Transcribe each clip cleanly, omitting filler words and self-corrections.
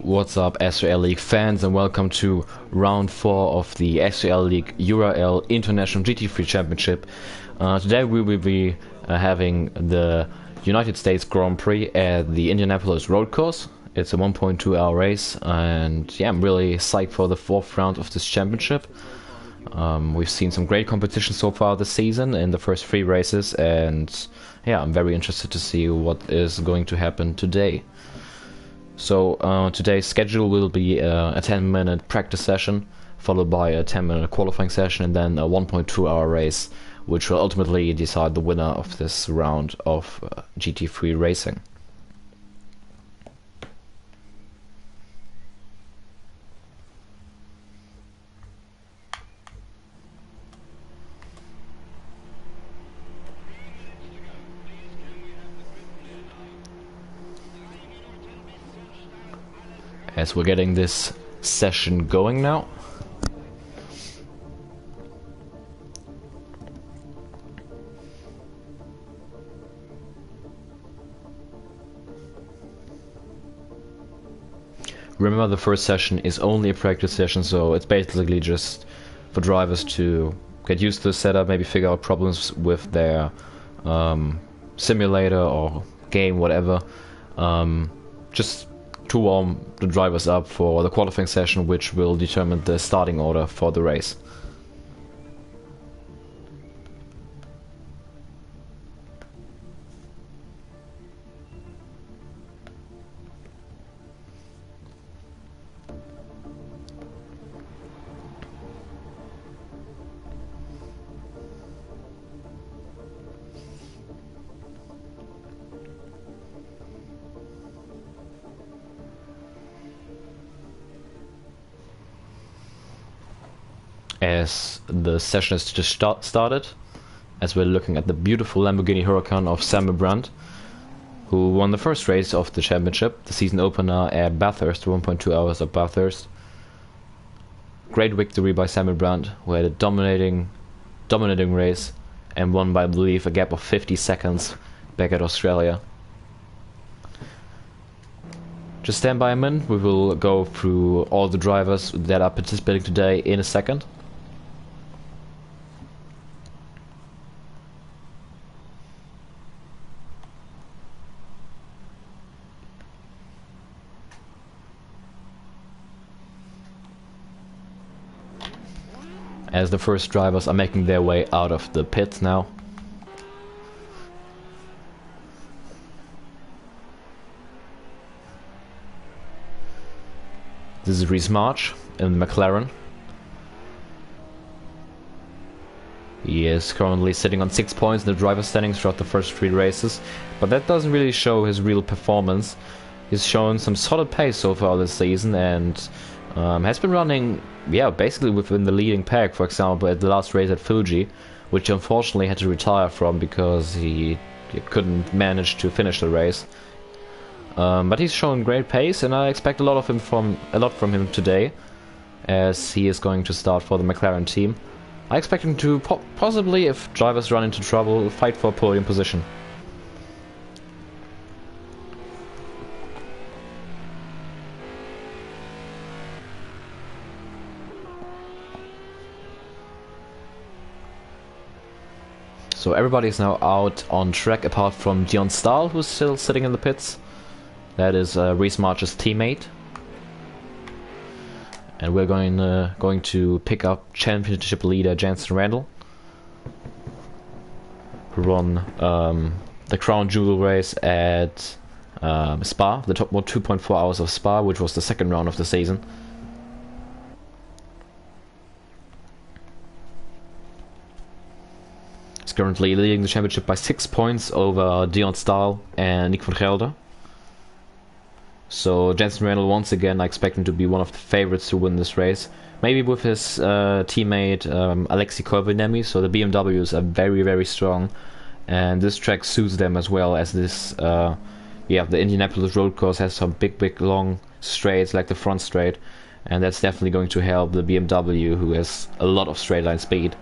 What's up, SRL League fans, and welcome to round 4 of the SRL League URL International GT3 Championship. Today we will be having the United States Grand Prix at the Indianapolis road course. It's a 1.2 hour race, and yeah, I'm really psyched for the 4th round of this championship. We've seen some great competition so far this season in the first 3 races, and yeah, I'm very interested to see what is going to happen today. So today's schedule will be a 10-minute practice session, followed by a 10-minute qualifying session, and then a 1.2 hour race, which will ultimately decide the winner of this round of GT3 racing. As we're getting this session going now. Remember, the first session is only a practice session, so it's basically just for drivers to get used to the setup, maybe figure out problems with their simulator or game, whatever. Just to warm the drivers up for the qualifying session, which will determine the starting order for the race. As the session is just started, as we're looking at the beautiful Lamborghini Huracan of Sandro Doulis, who won the first race of the championship, the season opener at Bathurst, 1.2 hours of Bathurst. Great victory by Sandro Doulis, who had a dominating race and won by, I believe, a gap of 50 seconds back at Australia. Just stand by a minute, we will go through all the drivers that are participating today in a second. As the first drivers are making their way out of the pits now. This is Rhys March in McLaren. He is currently sitting on 6 points in the driver's standings throughout the first 3 races, but that doesn't really show his real performance. He's shown some solid pace so far this season, and has been running, yeah, basically within the leading pack. For example, at the last race at Fuji, which unfortunately had to retire from because he couldn't manage to finish the race. But he's shown great pace, and I expect a lot from him today, as he is going to start for the McLaren team. I expect him to possibly, if drivers run into trouble, fight for a podium position. So everybody is now out on track, apart from Dion Stahl, who's still sitting in the pits. That is Rhys March's teammate. And we're going to pick up championship leader Jensen Randall, who won the Crown Jewel race at Spa, the top 2.4 hours of Spa, which was the second round of the season. He's currently leading the championship by 6 points over Dion Stahl and Nick van Gelder. So Jensen Randall, once again, I expect him to be one of the favorites to win this race. Maybe with his teammate Alexei Koivuniemi. So the BMWs are very, very strong, and this track suits them as well, as this, the Indianapolis road course has some big, long straights, like the front straight, and that's definitely going to help the BMW, who has a lot of straight line speed.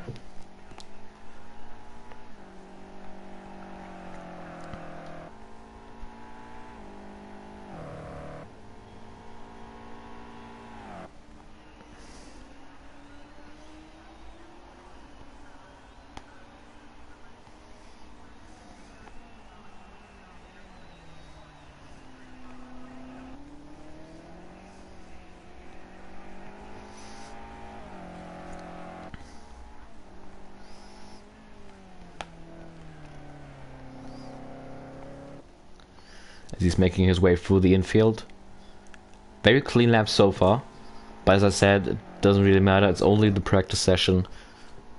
as he's making his way through the infield. Very clean lap so far, but as I said, it doesn't really matter, it's only the practice session.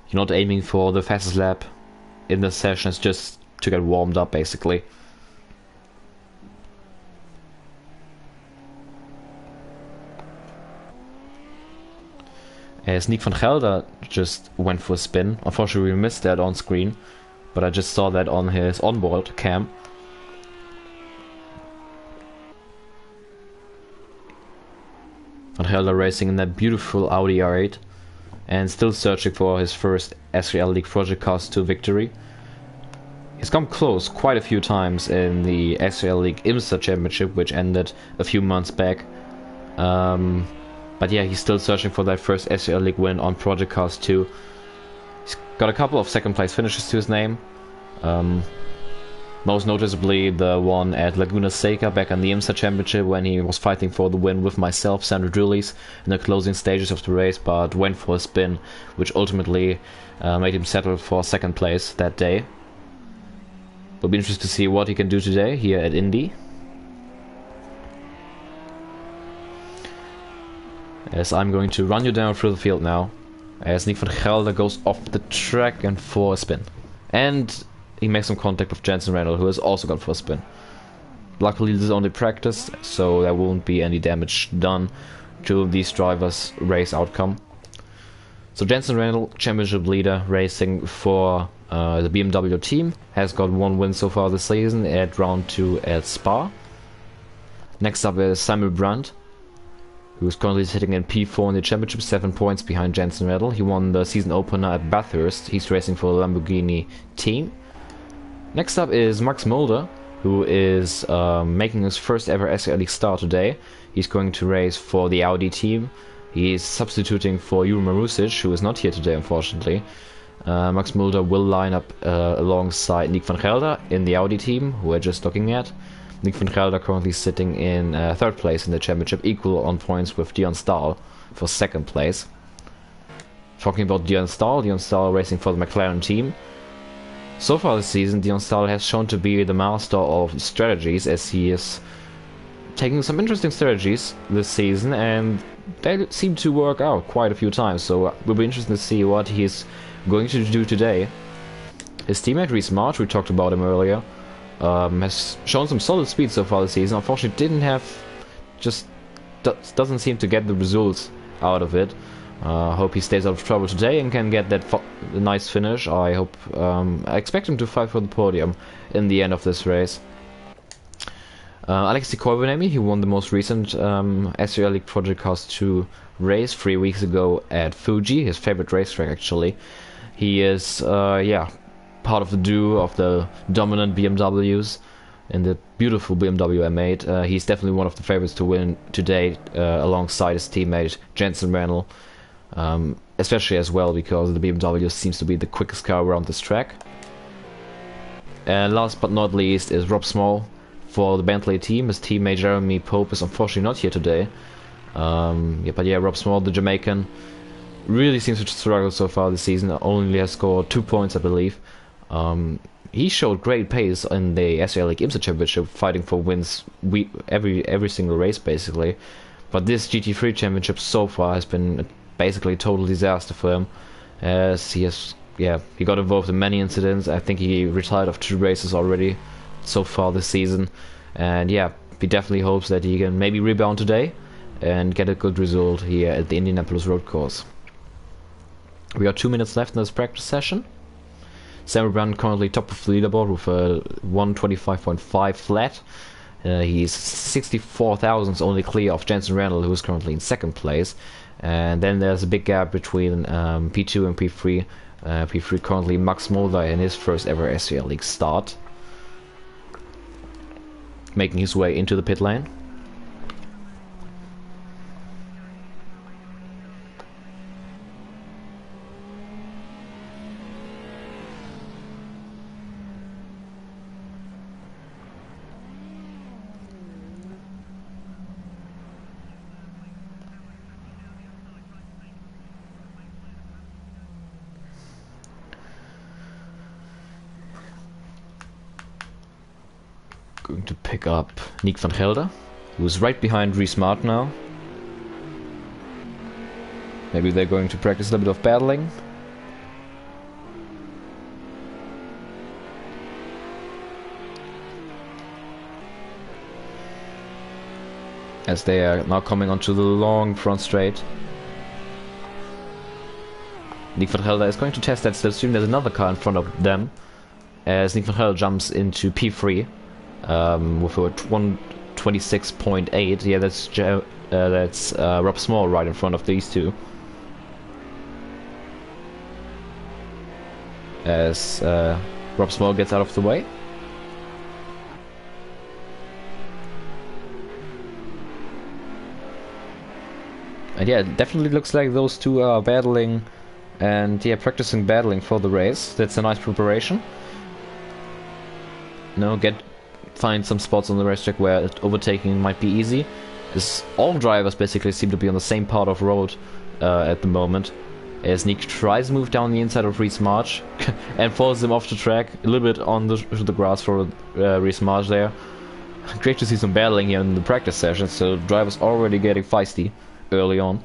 You're not aiming for the fastest lap in the session, it's just to get warmed up basically. As Nick van Gelder just went for a spin. Unfortunately we missed that on screen, but I just saw that on his onboard cam. Van Gelder racing in that beautiful Audi R8 and still searching for his first SRL League Project Cars 2 victory. He's come close quite a few times in the SRL League IMSA Championship, which ended a few months back. But yeah, he's still searching for that first SRL League win on Project Cars 2. He's got a couple of second place finishes to his name. Most noticeably the one at Laguna Seca back in the IMSA Championship when he was fighting for the win with myself, Sandro Doulis, in the closing stages of the race, but went for a spin, which ultimately made him settle for second place that day. It'll be interesting to see what he can do today here at Indy. As I'm going to run you down through the field now, as Nick van Gelder goes off the track and for a spin. And he makes some contact with Jensen Randall, who has also gone for a spin. Luckily this is only practice, so there won't be any damage done to these drivers' race outcome. So Jensen Randall, championship leader, racing for the BMW team, has got one win so far this season at round 2 at Spa. Next up is Samuel Brandt, who is currently sitting in P4 in the championship, 7 points behind Jensen Randall. He won the season opener at Bathurst. He's racing for the Lamborghini team. Next up is Max Mulder, who is making his first ever SRL League start today. He's going to race for the Audi team. He is substituting for Jure Marusic, who is not here today unfortunately. Max Mulder will line up alongside Nick van Gelder in the Audi team, who we're just looking at. Nick van Gelder currently sitting in third place in the championship, equal on points with Dion Stahl for second place. Talking about Dion Stahl racing for the McLaren team. So far this season, Dion Stahl has shown to be the master of strategies, as he is taking some interesting strategies this season, and they seem to work out quite a few times, so we'll be interested to see what he's going to do today. His teammate Reese March, we talked about him earlier, has shown some solid speed so far this season. Unfortunately doesn't seem to get the results out of it. Hope he stays out of trouble today and can get that nice finish. I expect him to fight for the podium in the end of this race. Alexei Koivuniemen, he won the most recent SRL League Project Cars 2 race 3 weeks ago at Fuji, his favorite racetrack actually. He is part of the duo of the dominant BMWs in the beautiful BMW M8. He's definitely one of the favorites to win today, alongside his teammate Jensen Randall, especially as well because the BMW seems to be the quickest car around this track. And last but not least is Rob Small for the Bentley team. His teammate Jeremy Pope is unfortunately not here today. But yeah, Rob Small, the Jamaican, really seems to struggle so far this season. Only has scored 2 points, I believe. He showed great pace in the SRL League IMSA Championship, fighting for wins every single race basically. But this GT3 Championship so far has been basically a total disaster for him, as he got involved in many incidents. I think he retired of 2 races already so far this season, and yeah, he definitely hopes that he can maybe rebound today and get a good result here at the Indianapolis road course. We got 2 minutes left in this practice session. Samuel Brandt currently top of the leaderboard with a 125.5 flat. He's 64 thousandths only clear of Jensen Randall, who is currently in second place. And then there's a big gap between P2 and P3. P3 currently Max Mulder in his first ever SRL League start, making his way into the pit lane. Going to pick up Nick van Gelder, who's right behind Reese Mart now. Maybe they're going to practice a little bit of battling. As they are now coming onto the long front straight. Nick van Gelder is going to test that slipstream. There's another car in front of them. As Nick van Gelder jumps into P3 with a 126.8. Yeah, that's Rob Small right in front of these two. As Rob Small gets out of the way. And yeah, it definitely looks like those two are battling and yeah, practicing battling for the race. That's a nice preparation. Find some spots on the racetrack where overtaking might be easy. As all drivers basically seem to be on the same part of road at the moment. As Nick tries to move down the inside of Reese March and falls him off the track a little bit on the grass for Reese March there. Great to see some battling here in the practice session, so drivers already getting feisty early on.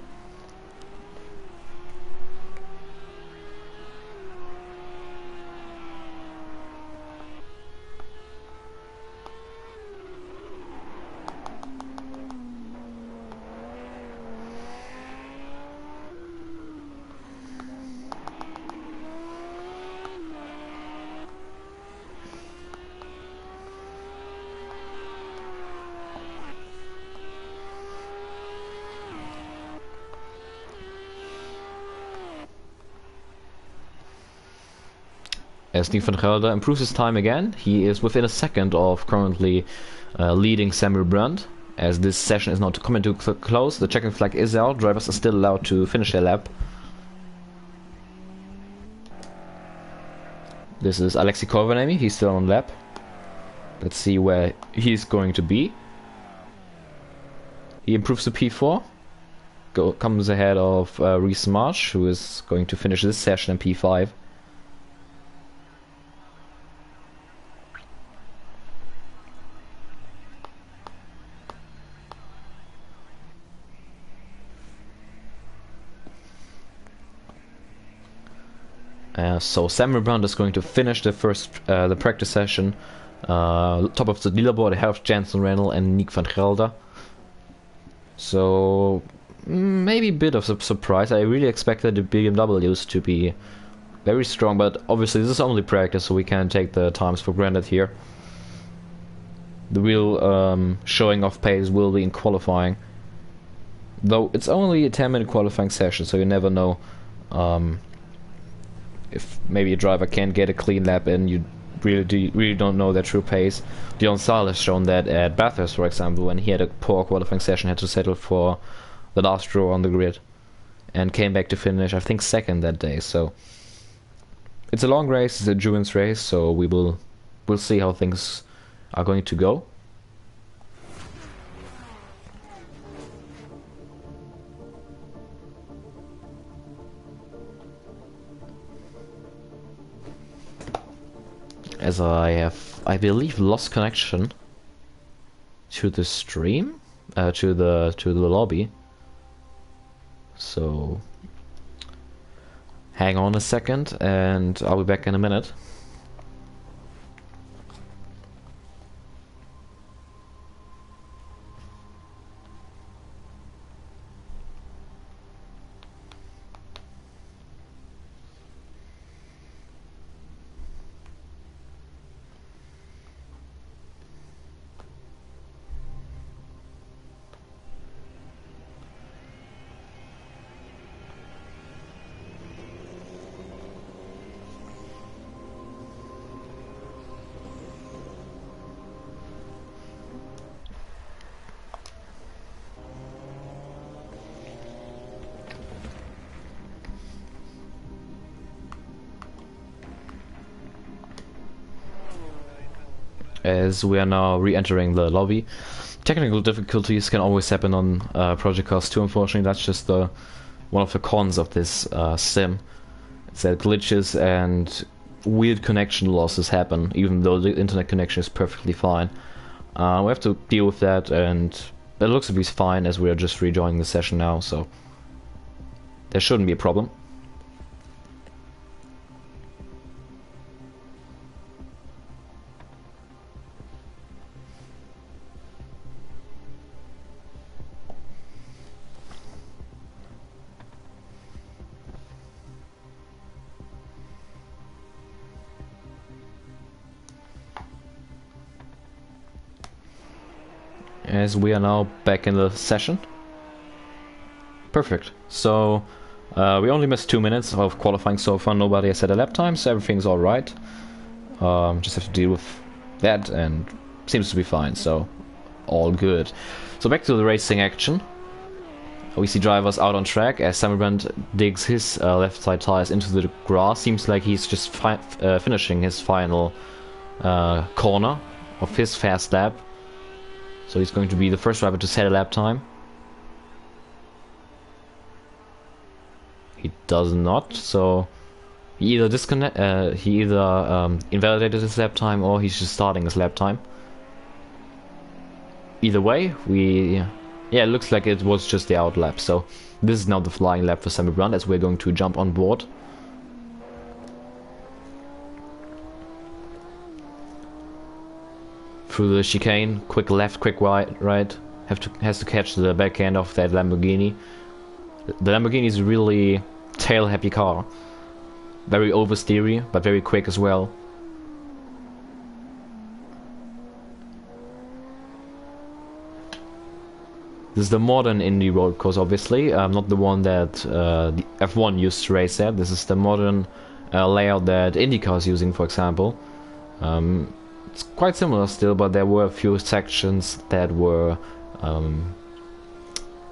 As Nick van Gelder improves his time again, he is within a second of currently leading Samuel Brandt. As this session is not coming to close, the checking flag is out, drivers are still allowed to finish their lap. This is Alexei Koivuniemen, he's still on lap. Let's see where he's going to be. He improves to P4, comes ahead of Reese March, who is going to finish this session in P5. So Samuel Brandt is going to finish the practice session top of the leaderboard ahead of Jensen Rennell and Nick van Gelder. So maybe a bit of a surprise. I really expected the BMWs to be very strong, but obviously this is only practice, so we can't take the times for granted here. The real showing off pace will be in qualifying, though it's only a 10-minute qualifying session, so you never know. If maybe a driver can't get a clean lap in, you really don't know their true pace. Dion Saal has shown that at Bathurst, for example, when he had a poor qualifying session, had to settle for the last row on the grid, and came back to finish, I think, second that day. So it's a long race, it's an endurance race, so we'll see how things are going to go. As I believe, lost connection to the stream, to the lobby. So hang on a second, and I'll be back in a minute. As we are now re-entering the lobby. Technical difficulties can always happen on Project Cars 2, unfortunately. That's just one of the cons of this sim. It's that glitches and weird connection losses happen, even though the internet connection is perfectly fine. We have to deal with that, and it looks to be fine as we are just rejoining the session now, so there shouldn't be a problem. As we are now back in the session. Perfect. So we only missed 2 minutes of qualifying so far. Nobody has set a lap time, so everything's all right. Just have to deal with that, and seems to be fine. So all good. So back to the racing action. We see drivers out on track as Samuel digs his left side tires into the grass. Seems like he's just finishing his final corner of his fast lap. So he's going to be the first driver to set a lap time. He does not, so he either invalidated his lap time, or he's just starting his lap time. Either way, it looks like it was just the out lap. So this is now the flying lap for Samuel Brandt, as we're going to jump on board. Through the chicane, quick left, quick right. Has to catch the back end of that Lamborghini. The Lamborghini is a really tail-happy car. Very oversteery, but very quick as well. This is the modern Indy road course, obviously, not the one that the F1 used to race at. This is the modern layout that IndyCar is using, for example. It's quite similar still, but there were a few sections that were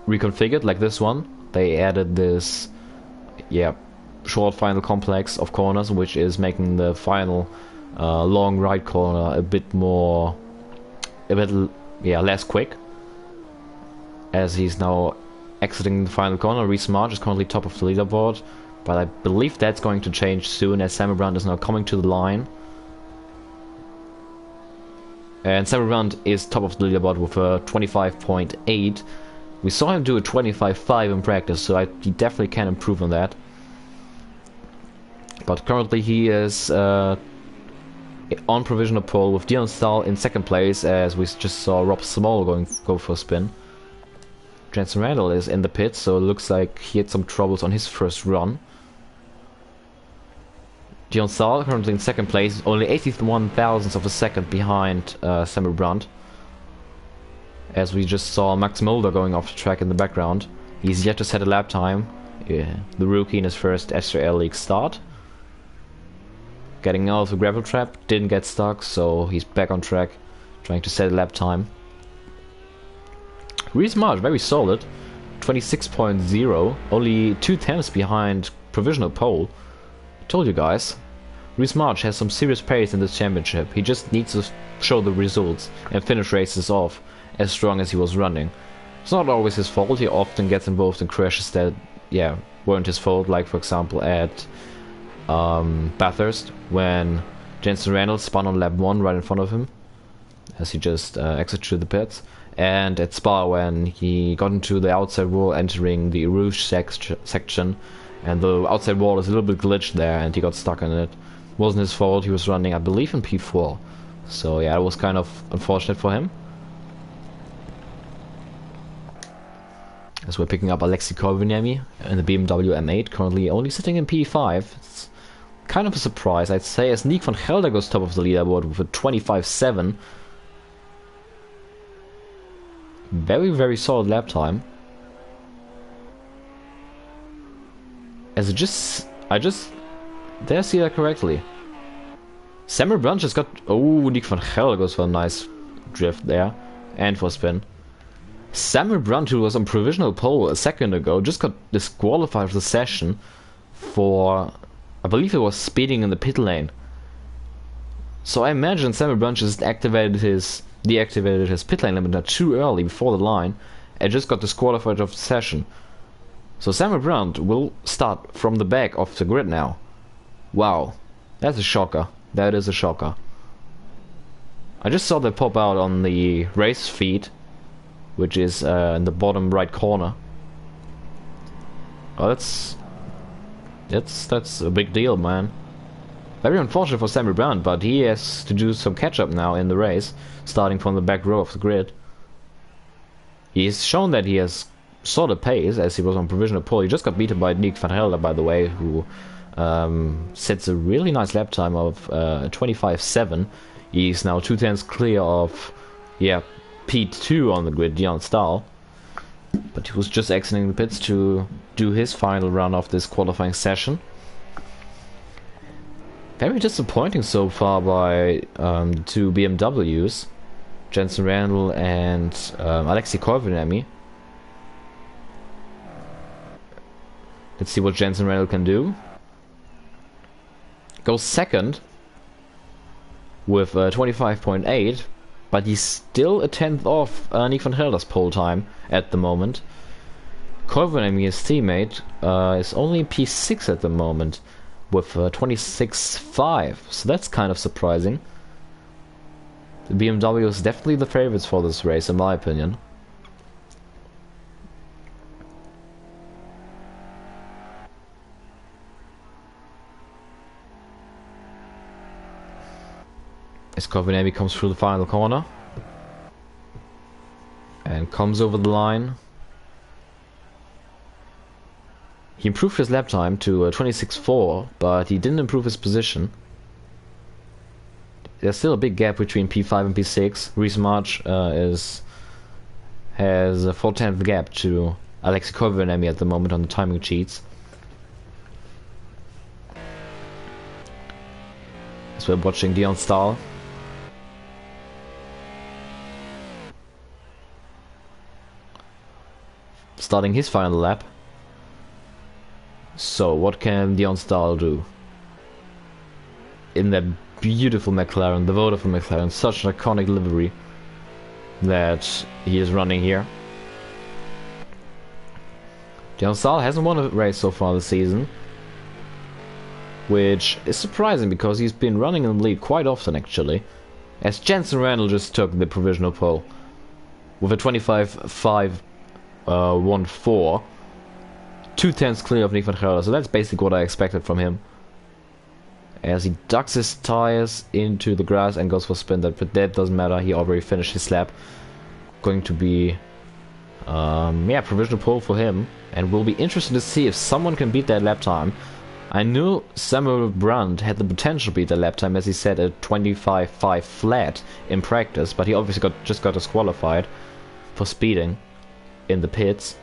reconfigured, like this one. They added this, short final complex of corners, which is making the final long right corner a bit less quick. As he's now exiting the final corner, Reese March is currently top of the leaderboard, but I believe that's going to change soon, as Samuel Brandt is now coming to the line. And Samuel Brandt is top of the leaderboard with a 25.8. We saw him do a 25.5 in practice, so he definitely can improve on that. But currently he is on provisional pole with Dion Stahl in second place, as we just saw Rob Small go for a spin. Jensen Randall is in the pit, so it looks like he had some troubles on his first run. Dion Stahl currently in second place, only 81 thousandths of a second behind Samuel Brandt. As we just saw Max Mulder going off the track in the background. He's yet to set a lap time. The rookie in his first SRL League start. Getting out of the gravel trap, didn't get stuck, so he's back on track, trying to set a lap time. Reese March, very solid, 26.0, only 2/10 behind provisional pole. Told you guys, Reese March has some serious pace in this championship. He just needs to show the results and finish races off as strong as he was running. It's not always his fault. He often gets involved in crashes that, weren't his fault. Like for example at Bathurst, when Jensen Randall spun on lap 1 right in front of him, as he just exited the pits. And at Spa, when he got into the outside wall entering the Rouge section, and the outside wall is a little bit glitched there, and he got stuck in it. Wasn't his fault. He was running, I believe, in P4. So yeah, it was kind of unfortunate for him. As we're picking up Alexei Koivuniemi in the BMW M8, currently only sitting in P5. It's kind of a surprise, I'd say, as Nick van Gelder goes top of the leaderboard with a 25.7. Very, very solid lap time. As did I see that correctly? Samuel Brandt just got... Oh, Nick van Gelder goes for a nice drift there. And for a spin. Samuel Brandt, who was on provisional pole a second ago, just got disqualified from the session for... I believe it was speeding in the pit lane. So I imagine Samuel Brandt just deactivated his pit lane limiter too early before the line and just got disqualified of the session. So Samuel Brandt will start from the back of the grid now. Wow, that's a shocker. That is a shocker. I just saw that pop out on the race feed, which is in the bottom right corner. Oh, that's a big deal, man. Very unfortunate for Sandro Doulis, but he has to do some catch-up now in the race, starting from the back row of the grid. He's shown that he has sort of pace, as he was on provisional pole. He just got beaten by Nick van Gelder, by the way, who sets a really nice lap time of 25.7. He's now 2/10 clear of, yeah, P2 on the grid, Dion Stahl. But he was just exiting the pits to do his final run of this qualifying session. Very disappointing so far by two BMWs, Jensen Randall and Alexei Koivuniemi. Let's see what Jensen Randall can do. Goes second with 25.8, but he's still a 10th off Nick van Gelder's pole time at the moment. Koivuniemi, his teammate, is only P6 at the moment with 26.5, so that's kind of surprising. The BMW is definitely the favorites for this race, in my opinion. As Koivuniemi comes through the final corner and comes over the line. He improved his lap time to 26.4, but he didn't improve his position. There's still a big gap between P5 and P6. Reese March has a 4/10 gap to Alexei Koivuniemi at the moment on the timing sheets. As we're watching Dion Stahl. Starting his final lap. So what can Dion Stahl do? In that beautiful McLaren, the Vodafone McLaren, such an iconic livery that he is running here. Dion Stahl hasn't won a race so far this season, which is surprising because he's been running in the lead quite often actually, as Jensen Randall just took the provisional pole with a 25.514, 2/10 clear of Nick van Gelder, so that's basically what I expected from him. As he ducks his tires into the grass and goes for a spin, but that doesn't matter, he already finished his lap. Going to be, yeah, provisional pole for him, and we'll be interested to see if someone can beat that lap time. I knew Samuel Brandt had the potential to beat that lap time, as he set a 25.5 flat in practice, but he obviously just got disqualified for speeding in the pits.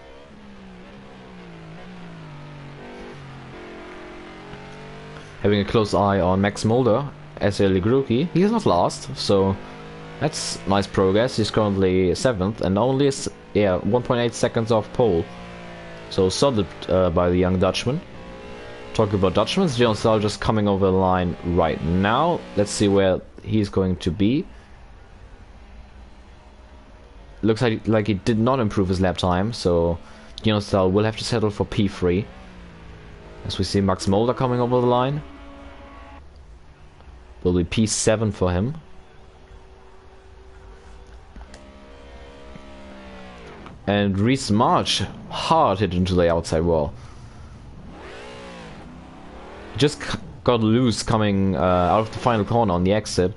Having a close eye on Max Mulder, SRL League rookie. He is not last, so that's nice progress. He's currently 7th and only 1.8 seconds off pole. So solid by the young Dutchman. Talking about Dutchmen, Dion Stahl just coming over the line right now. Let's see where he's going to be. Looks like he did not improve his lap time, so Dion Stahl will have to settle for P3. As we see Max Mulder coming over the line. Will be P7 for him. And Reese March hard hit into the outside wall. He just got loose coming out of the final corner on the exit.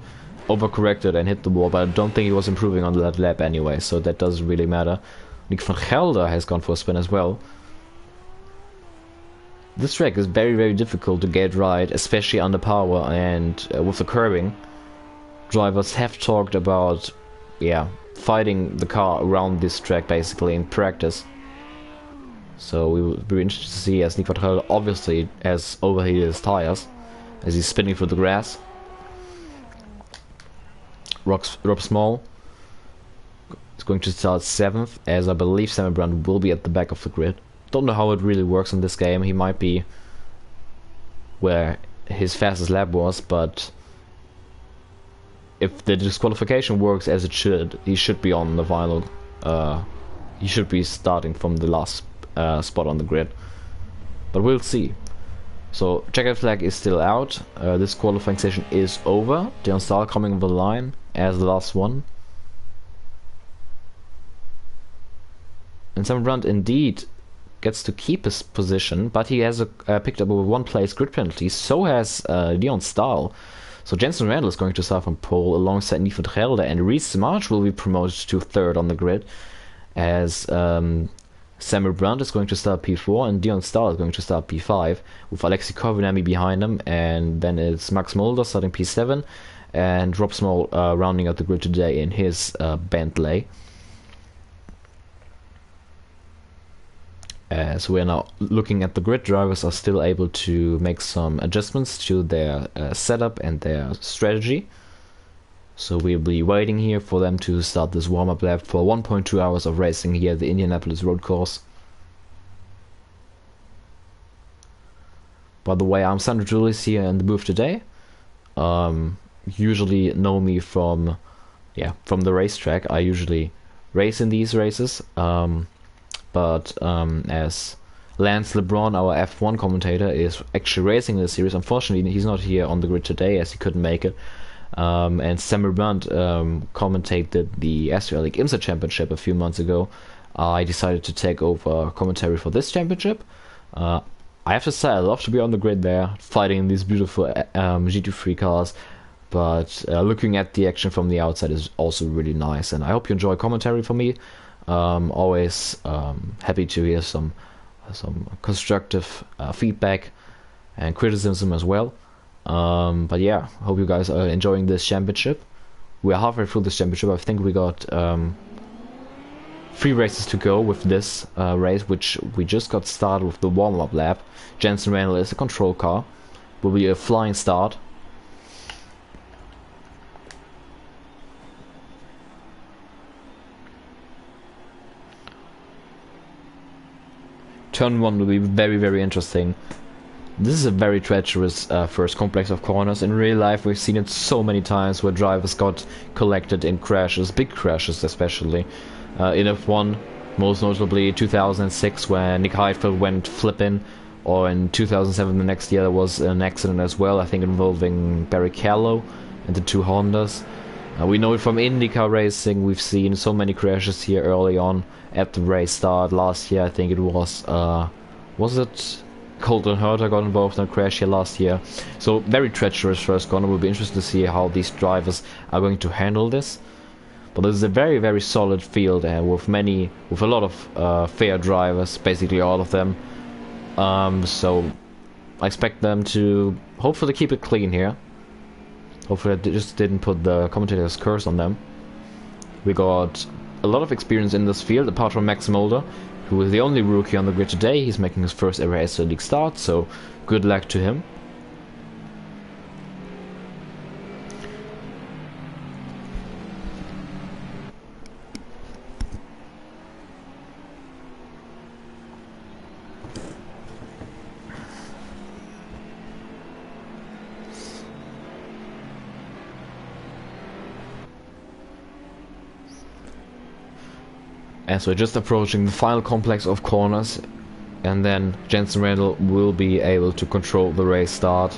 Overcorrected and hit the wall, but I don't think he was improving on that lap anyway, so that doesn't really matter. Nick van Gelder has gone for a spin as well. This track is very, very difficult to get right, especially under power and with the curbing. Drivers have talked about, yeah, fighting the car around this track basically in practice. So we will be interested to see, as Nick van Gelder obviously has overheated his tires as he's spinning through the grass. Rob Small is going to start 7th, as I believe Samuel Brandt will be at the back of the grid. Don't know how it really works in this game. He might be where his fastest lap was, but if the disqualification works as it should, he should be on the final. He should be starting from the last spot on the grid, but we'll see. So checkered flag is still out. This qualifying session is over. Dion Stahl coming over the line, as the last one. And Sambrand indeed gets to keep his position, but he has picked up a 1 place grid penalty. So has Leon Stahl. So Jensen Randall is going to start from pole alongside Nief van Gelder, and Reese March will be promoted to 3rd on the grid, as Samuel Brandt is going to start P4 and Dion Stahl is going to start P5 with Alexei Kovenami behind him, and then it's Max Mulder starting P7 and Rob Small rounding out the grid today in his Bentley. As we're now looking at the grid, drivers are still able to make some adjustments to their setup and their strategy. So we'll be waiting here for them to start this warm-up lap for 1.2 hours of racing here at the Indianapolis road course. By the way, I'm Sandro Doulis here in the booth today. Usually know me from the racetrack. I usually race in these races. But as Lance LeBron, our F1 commentator, is actually racing this series, unfortunately he's not here on the grid today as he couldn't make it. And Samuel Brandt commentated the SRL League IMSA Championship a few months ago. I decided to take over commentary for this championship. I have to say I love to be on the grid there, fighting these beautiful GT3 cars. But looking at the action from the outside is also really nice, and I hope you enjoy commentary for me. Always happy to hear some constructive feedback and criticism as well. But yeah, hope you guys are enjoying this championship. We are halfway through this championship. I think we got 3 races to go with this race, which we just got started with the warm-up lap. Jensen Randall is a control car. Will be a flying start. Turn 1 will be very, very interesting. This is a very treacherous first complex of corners. In real life we've seen it so many times where drivers got collected in crashes, big crashes especially. In F1, most notably 2006 when Nick Heidfeld went flipping, or in 2007 the next year there was an accident as well, I think involving Barry Callow and the 2 Hondas. We know it from IndyCar racing. We've seen so many crashes here early on at the race start. Last year I think it was it Colton Herter got involved in a crash here last year. So very treacherous first corner. We'll be interested to see how these drivers are going to handle this. But this is a very, very solid field with a lot of fair drivers, basically all of them. So I expect them to hopefully keep it clean here. Hopefully I just didn't put the commentator's curse on them. We got a lot of experience in this field, apart from Max Mulder, who is the only rookie on the grid today. He's making his first ever SRL League start, so good luck to him. As we're just approaching the final complex of corners, and then Jensen Randall will be able to control the race start.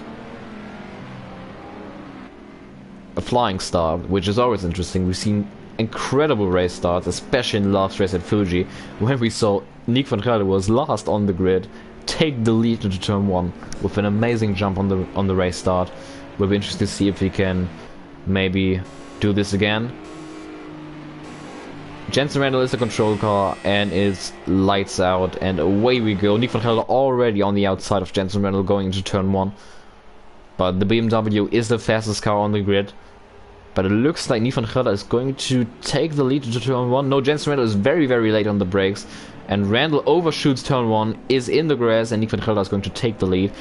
A flying start, which is always interesting. We've seen incredible race starts, especially in the last race at Fuji, when we saw Nick van Gelder was last on the grid, take the lead into turn 1 with an amazing jump on the race start. We'll be interested to see if he can maybe do this again. Jensen Randall is a control car and is lights out, and away we go. Nick van Gelder already on the outside of Jensen Randall going into turn 1. But the BMW is the fastest car on the grid. But it looks like Nick van Gelder is going to take the lead into turn 1. No, Jensen Randall is very, very late on the brakes. And Randall overshoots turn 1, is in the grass, and Nick van Gelder is going to take the lead.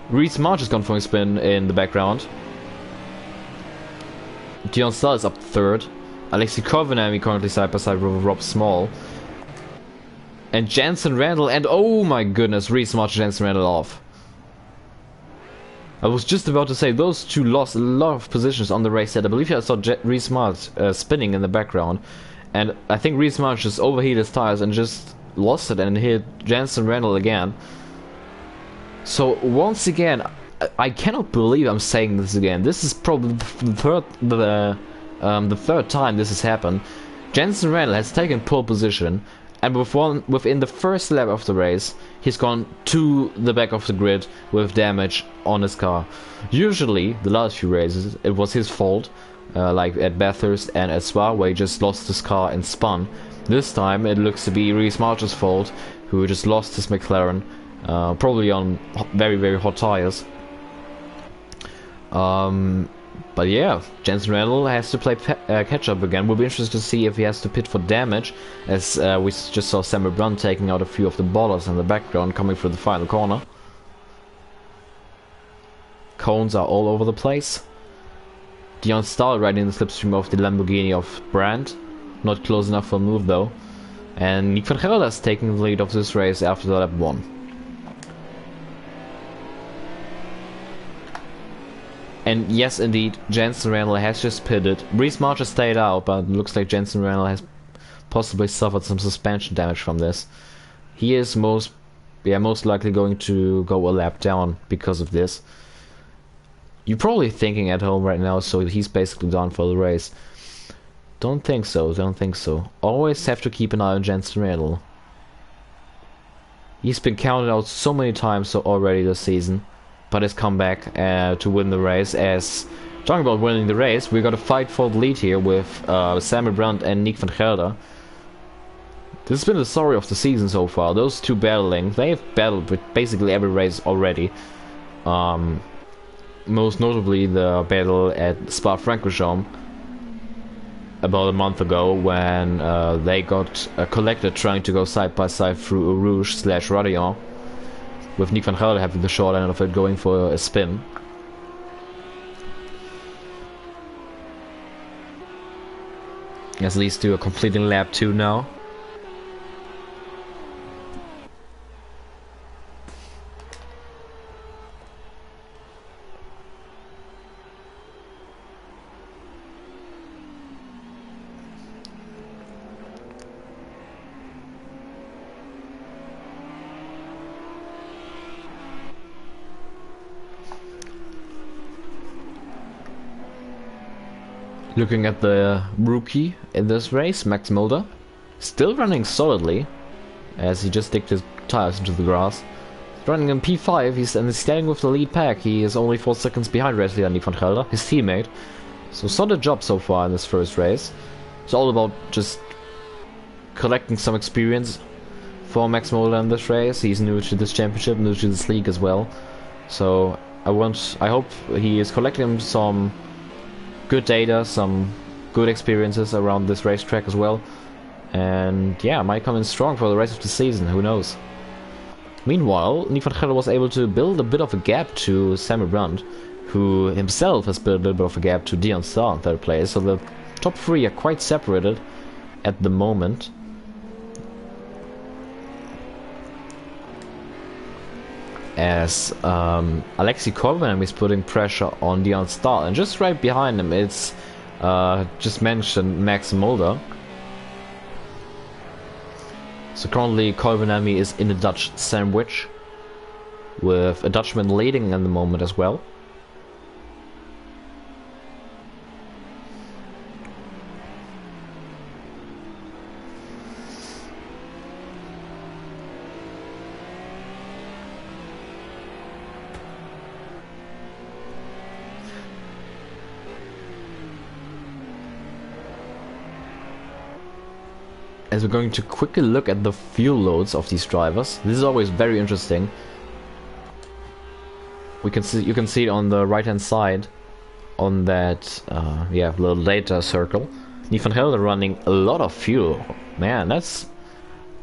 Reese March has gone for a spin in the background. Dion Stahl is up 3rd. Alexei Kovenami currently side by side with Rob Small. And Jensen Randall, and oh my goodness, Reese March Jensen Randall off. I was just about to say, those two lost a lot of positions on the race set. I believe I saw Reese March spinning in the background. And I think Reese March just overheated his tires and just lost it and hit Jensen Randall again. So once again, I cannot believe I'm saying this again. This is probably the the third time this has happened. Jensen Randall has taken pole position, and within the first lap of the race, he's gone to the back of the grid with damage on his car. Usually, the last few races, it was his fault, like at Bathurst and at Spa, where he just lost his car and spun. This time, it looks to be Reece Marsh's fault, who just lost his McLaren, probably on very, very hot tires. But yeah, Jensen Randall has to play catch up again. We'll be interested to see if he has to pit for damage, as we just saw Samuel Brunn taking out a few of the ballers in the background coming through the final corner. Cones are all over the place. Dion Stahl riding in the slipstream of the Lamborghini of Brandt. Not close enough for a move though. And Nick van Gelder is taking the lead of this race after the lap 1. And yes, indeed, Jensen Randall has just pitted. Reece Marsh has stayed out, but it looks like Jensen Randall has possibly suffered some suspension damage from this. He is most likely going to go a lap down because of this. You're probably thinking at home right now, so he's basically done for the race. Don't think so, don't think so. Always have to keep an eye on Jensen Randall. He's been counted out so many times already this season, but has come back to win the race. As talking about winning the race, we got a fight for the lead here with Samuel Brandt and Nick van Gelder. This has been the story of the season so far. Those two battling. They've battled with basically every race already. Most notably the battle at Spa-Francorchamps about a month ago, when they got collected trying to go side by side through Eau Rouge/Radillon, with Nick van Gelder having the short end of it, going for a spin. As these two are completing lap 2 now. Looking at the rookie in this race, Max Mulder, still running solidly, as he just digged his tires into the grass. Running in P5, he's standing with the lead pack. He is only 4 seconds behind race leader Nick van Gelder, his teammate. So solid job so far in this first race. It's all about just collecting some experience for Max Mulder in this race. He's new to this championship, new to this league as well. So I hope he is collecting some good data, some good experiences around this racetrack as well, and yeah, might come in strong for the rest of the season, who knows. Meanwhile, Nick van Gelder was able to build a bit of a gap to Samuel Brandt, who himself has built a little bit of a gap to Dion Stahl in third place, so the top 3 are quite separated at the moment. As Alexei Korbanam is putting pressure on Dion Stahl, and just right behind him it's just mentioned Max Mulder. So currently Korbanami is in a Dutch sandwich, with a Dutchman leading in the moment as well. As we're going to quickly look at the fuel loads of these drivers. This is always very interesting. You can see it on the right hand side, on that little data circle. Nick van Gelder running a lot of fuel. Man, that's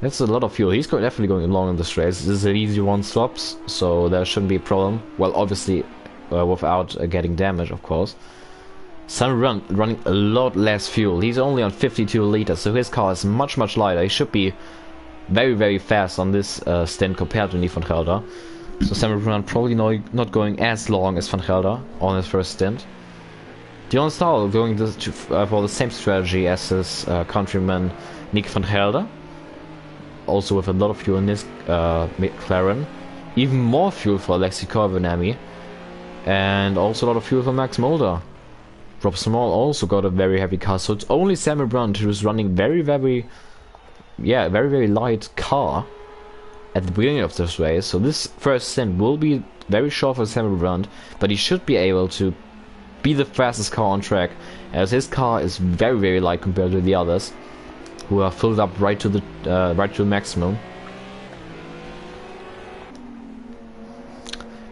a lot of fuel. He's definitely going along in this race. This is an easy 1 stops, so there shouldn't be a problem. Well, obviously without getting damage, of course. Sam running a lot less fuel. He's only on 52 liters, so his car is much lighter. He should be very, very fast on this stint compared to Nick van Gelder. So Samuel Brunn probably not going as long as van Gelder on his first stint. Dion Stahl going for the same strategy as his countryman Nick van Gelder. Also with a lot of fuel in his McLaren. Even more fuel for Alexei Korbanami. And also a lot of fuel for Max Mulder. Rob Small also got a very heavy car, so it's only Samuel Brandt who's running very light car at the beginning of this race. So this first stint will be very short for Samuel Brandt, but he should be able to be the fastest car on track, as his car is very light compared to the others, who are filled up right to the maximum.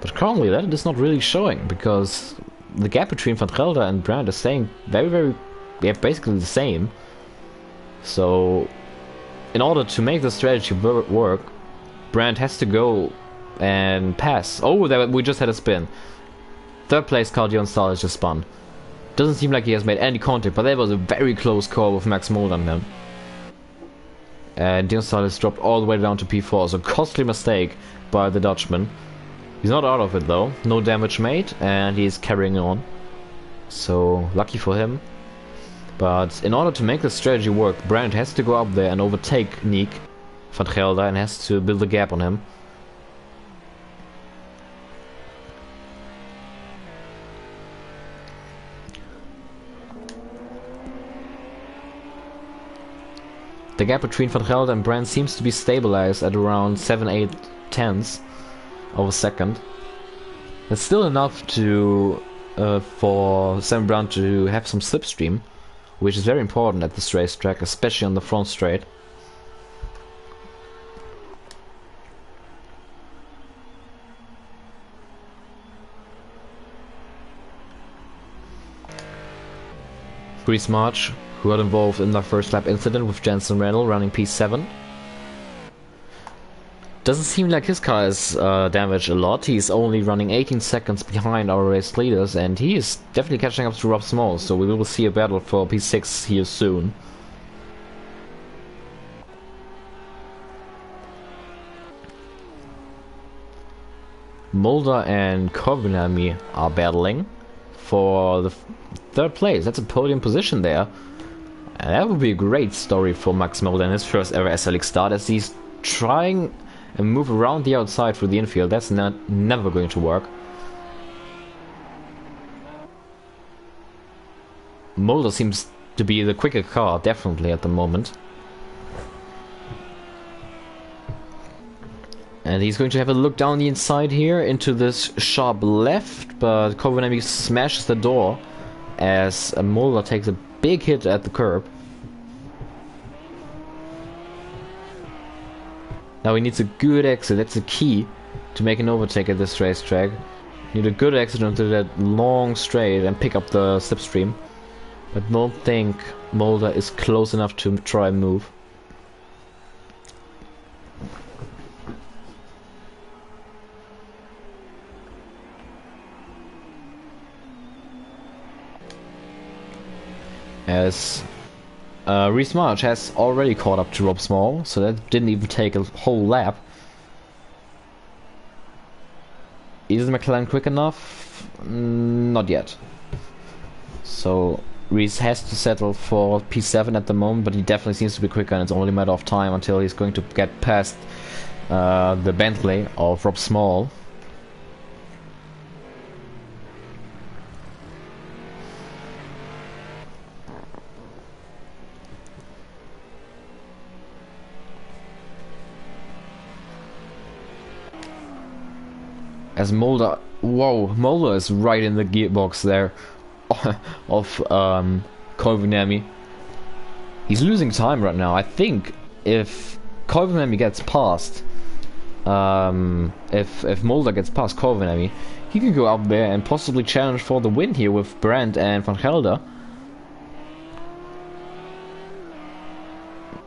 But currently that is not really showing, because the gap between Van Gelder and Brandt is staying basically the same. So in order to make the strategy work, Brandt has to go and pass. Oh, we just had a spin. Third place car Dion Starlis just spun. Doesn't seem like he has made any contact, but that was a very close call with Max Mulder on him. And Dion Starlis dropped all the way down to P4, so costly mistake by the Dutchman. He's not out of it though, no damage made, and he's carrying on. So lucky for him. But in order to make the strategy work, Brandt has to go up there and overtake Nick Van Gelder and has to build a gap on him. The gap between Van Gelder and Brandt seems to be stabilized at around 7-8 tenths of a second. That's still enough to for Sam Brandt to have some slipstream, which is very important at this racetrack, especially on the front straight. Chris March, who got involved in the first lap incident with Jensen Rennell running P7. Doesn't seem like his car is damaged a lot. He's only running 18 seconds behind our race leaders, and he is definitely catching up to Rob Small, so we will see a battle for P6 here soon. Mulder and Covenami are battling for the third place. That's a podium position there. And that would be a great story for Max Mulder in his first ever SRL start, as he's trying and move around the outside through the infield. That's never going to work. Mulder seems to be the quicker car, definitely at the moment. And he's going to have a look down the inside here into this sharp left, but Covenami smashes the door as Mulder takes a big hit at the curb. Now he needs a good exit. That's the key to make an overtake at this racetrack. You need a good exit onto that long straight and pick up the slipstream. But don't think Mulder is close enough to try and move. As Reese March has already caught up to Rob Small, so that didn't even take a whole lap. Is the McLaren quick enough? Not yet. So Reese has to settle for P7 at the moment, but he definitely seems to be quicker, and it's only a matter of time until he's going to get past the Bentley of Rob Small. As Mulder, whoa, Mulder is right in the gearbox there of Covenami. He's losing time right now. I think if Covenami gets past, if Mulder gets past Covenami, he can go up there and possibly challenge for the win here with Brandt and Van Gelder.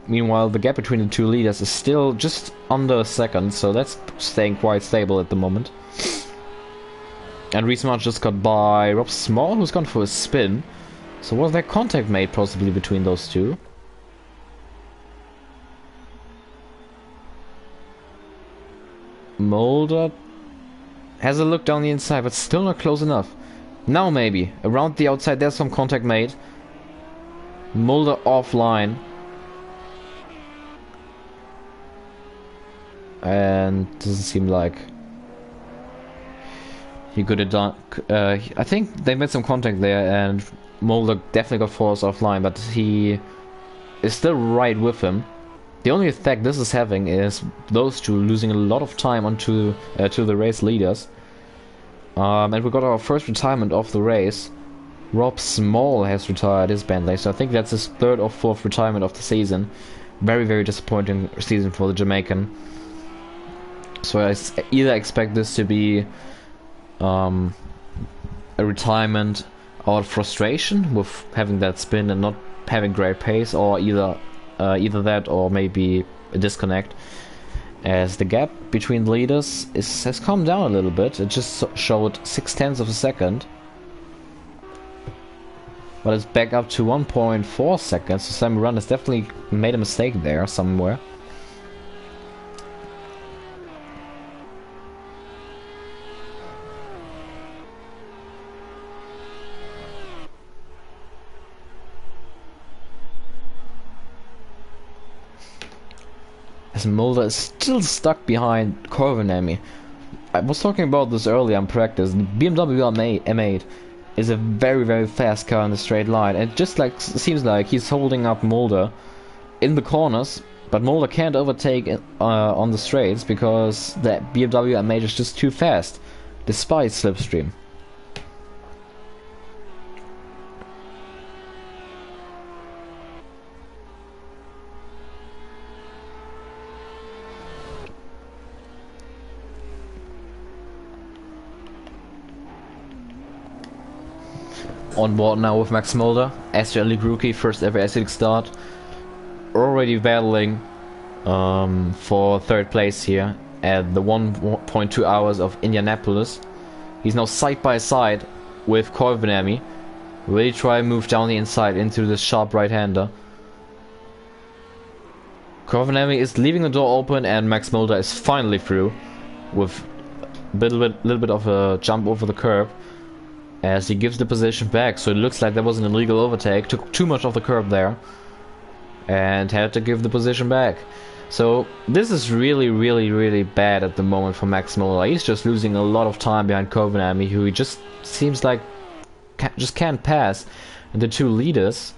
Meanwhile, the gap between the two leaders is still just under a second, so that's staying quite stable at the moment. And Reese March just got by Rob Small, who's gone for a spin. So was there contact made possibly between those two? Mulder has a look down the inside, but still not close enough. Now maybe. Around the outside there's some contact made. Mulder offline. And doesn't seem like... He could have done. I think they made some contact there, and Mulder definitely got forced offline, but he is still right with him. The only effect this is having is those two losing a lot of time onto to the race leaders. And we got our first retirement of the race. Rob Small has retired his Bentley, so I think that's his third or fourth retirement of the season. Very, very disappointing season for the Jamaican. So I either expect this to be a retirement out of frustration with having that spin and not having great pace, or either that or maybe a disconnect, as the gap between the leaders has come down a little bit. It just showed 0.6 of a second, but it's back up to 1.4 seconds, so Sam Run has definitely made a mistake there somewhere. As Mulder is still stuck behind Corvinami. I was talking about this earlier in practice. The BMW M8 is a very, very fast car in the straight line. It just seems like he's holding up Mulder in the corners, but Mulder can't overtake on the straights because the BMW M8 is just too fast, despite slipstream. On board now with Max Mulder, SRL League rookie, first ever S League start. Already battling for third place here at the 1.2 hours of Indianapolis. He's now side by side with Corvinami. Really try and move down the inside into the sharp right-hander. Corvinami is leaving the door open, and Max Mulder is finally through with a little bit of a jump over the curb, as he gives the position back. So it looks like there was an illegal overtake, took too much of the curb there and had to give the position back. So this is really, really, really bad at the moment for Max Mulder. He's just losing a lot of time behind Corvinami, who he just seems like just can't pass, and the two leaders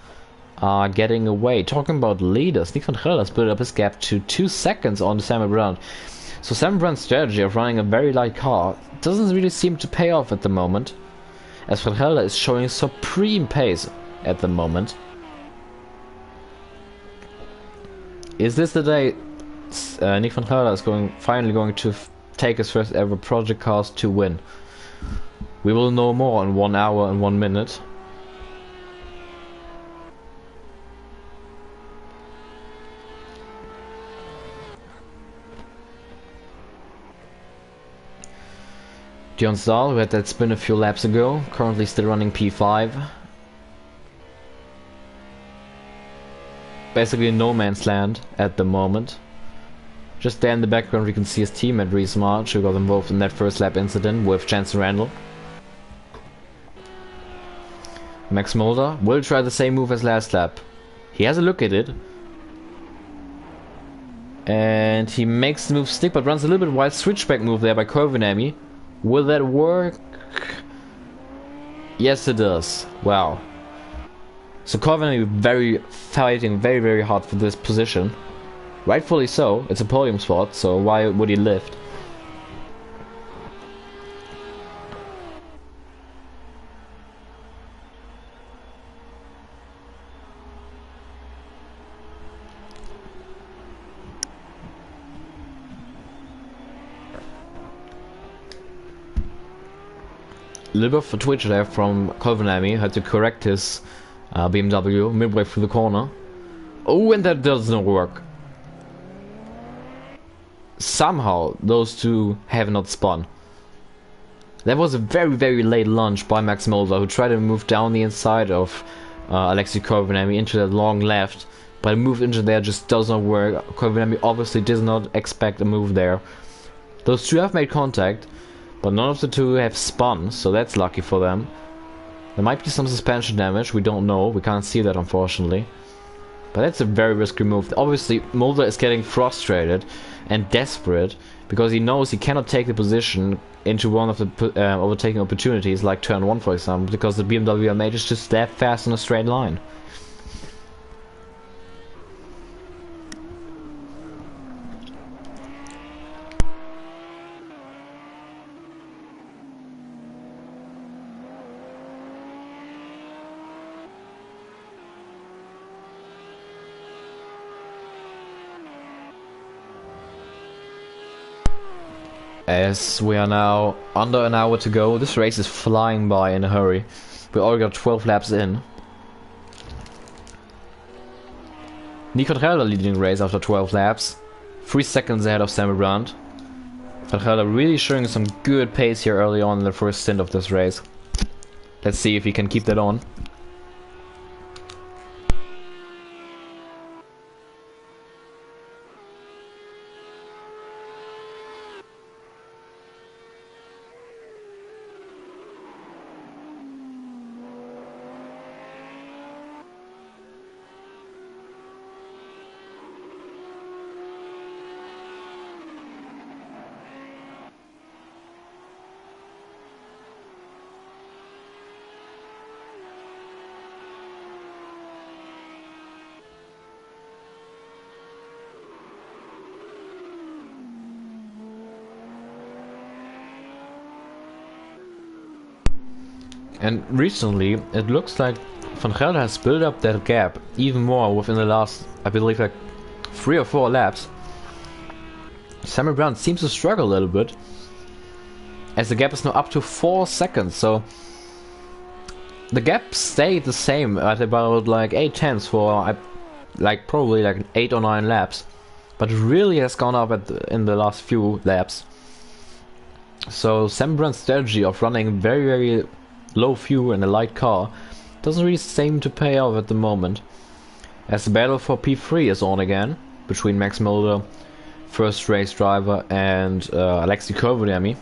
are getting away. Talking about leaders, Nick van Gelder split up his gap to 2 seconds on Sam Brown. So Sam Brown's strategy of running a very light car doesn't really seem to pay off at the moment, as Van Gelder is showing supreme pace at the moment. Is this the day Nick van Gelder is finally going to take his first ever project cars to win? We will know more in 1 hour and 1 minute. Dion Stahl, who had that spin a few laps ago, currently still running P5. Basically no man's land at the moment. Just there in the background we can see his teammate Reese March, who got involved in that first lap incident with Jensen Randall. Max Mulder will try the same move as last lap. He has a look at it, and he makes the move stick, but runs a little bit wild switchback move there by Corvinami. Will that work? Yes, it does. Wow. So Corvinami fighting very, very hard for this position. Rightfully so. It's a podium spot, so why would he lift? A little bit of a twitch there from Corvinami. Had to correct his BMW midway through the corner. Oh, and that does not work. Somehow those two have not spun. That was a very, very late lunge by Max Mulder, who tried to move down the inside of Alexei Corvinami into that long left, but a move into there just does not work. Corvinami obviously does not expect a move there. Those two have made contact, but none of the two have spun, so that's lucky for them. There might be some suspension damage, we don't know, we can't see that unfortunately. But that's a very risky move. Obviously, Mulder is getting frustrated and desperate because he knows he cannot take the position into one of the overtaking opportunities, like turn 1 for example, because the BMW M8 is just that fast in a straight line. As we are now under an hour to go, this race is flying by in a hurry. We already got 12 laps in. Nico Trelder leading the race after 12 laps, 3 seconds ahead of Samuel Brandt. Trelder really showing some good pace here early on in the first stint of this race. Let's see if he can keep that on. And recently, it looks like Van Gelder has built up that gap even more within the last, I believe, like 3 or 4 laps. Samuel Brandt seems to struggle a little bit, as the gap is now up to 4 seconds, so the gap stayed the same at about like 8 tenths for like probably like 8 or 9 laps, but it really has gone up in the last few laps. So Samuel Brandt's strategy of running very low fuel in a light car doesn't really seem to pay off at the moment, as the battle for P3 is on again between Max Mulder, first race driver, and Alexei Kovodemy.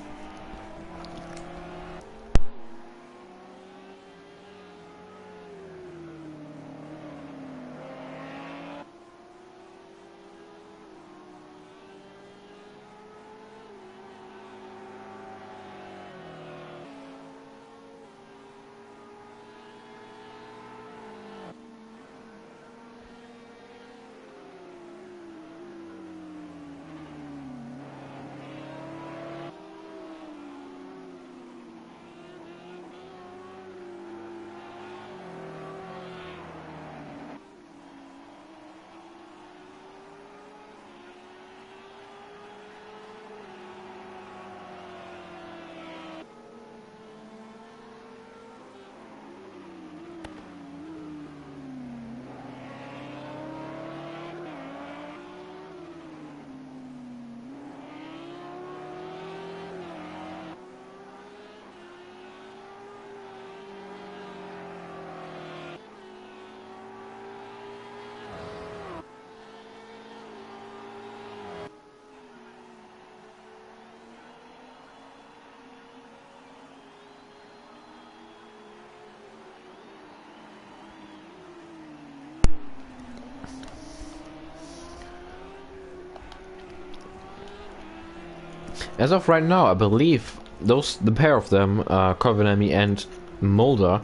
As of right now, I believe the pair of them, Kovodemy and Mulder,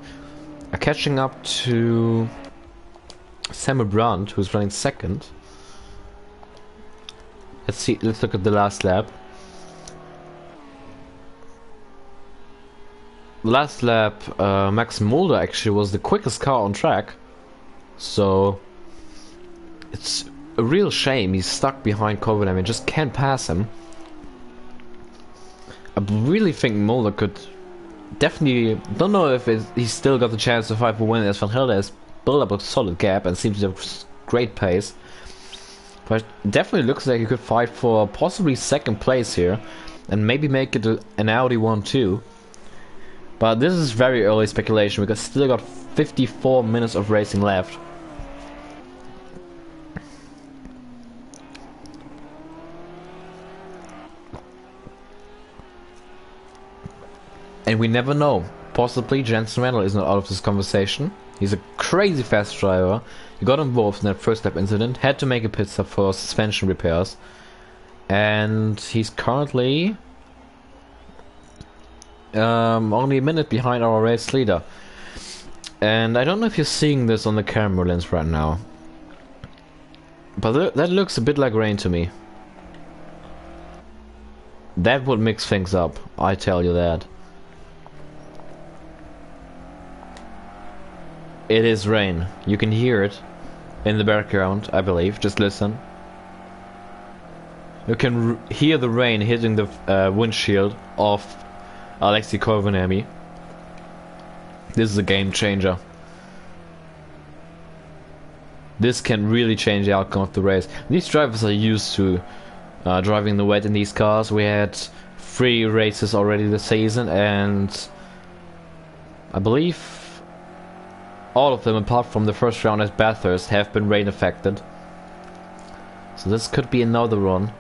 are catching up to Samuel Brandt, who's running second. Let's look at the last lap. Last lap, Max Mulder actually was the quickest car on track, so it's a real shame he's stuck behind Kovodemy and just can't pass him. I really think Mulder could definitely, don't know if he's still got the chance to fight for win, as Van Gelder has built up a solid gap and seems to have great pace. But it definitely looks like he could fight for possibly second place here and maybe make it an Audi 1-2. But this is very early speculation because still got 54 minutes of racing left. And we never know. Possibly Jensen Randall is not out of this conversation. He's a crazy fast driver. He got involved in that first lap incident, had to make a pit stop for suspension repairs, and he's currently only a minute behind our race leader. And I don't know if you're seeing this on the camera lens right now, but that looks a bit like rain to me. That would mix things up, I tell you that. It is rain. You can hear it in the background, I believe. Just listen. You can hear the rain hitting the windshield of Alexei Koivuniemi. This is a game changer. This can really change the outcome of the race. These drivers are used to driving the wet in these cars. We had 3 races already this season, and I believe all of them, apart from the first round at Bathurst, have been rain affected. So this could be another one.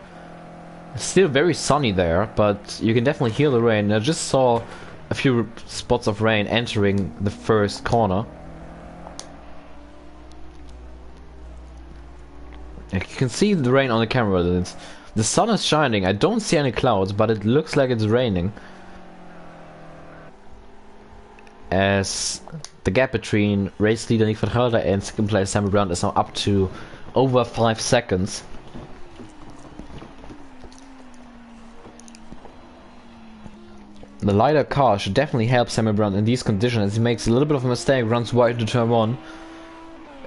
It's still very sunny there, but you can definitely hear the rain. I just saw a few spots of rain entering the first corner. You can see the rain on the camera. The sun is shining. I don't see any clouds, but it looks like it's raining. As the gap between race leader Nick van Gelder and second place Sandro Doulis is now up to over 5 seconds. The lighter car should definitely help Sandro Doulis in these conditions, as he makes a little bit of a mistake, runs wide into turn 1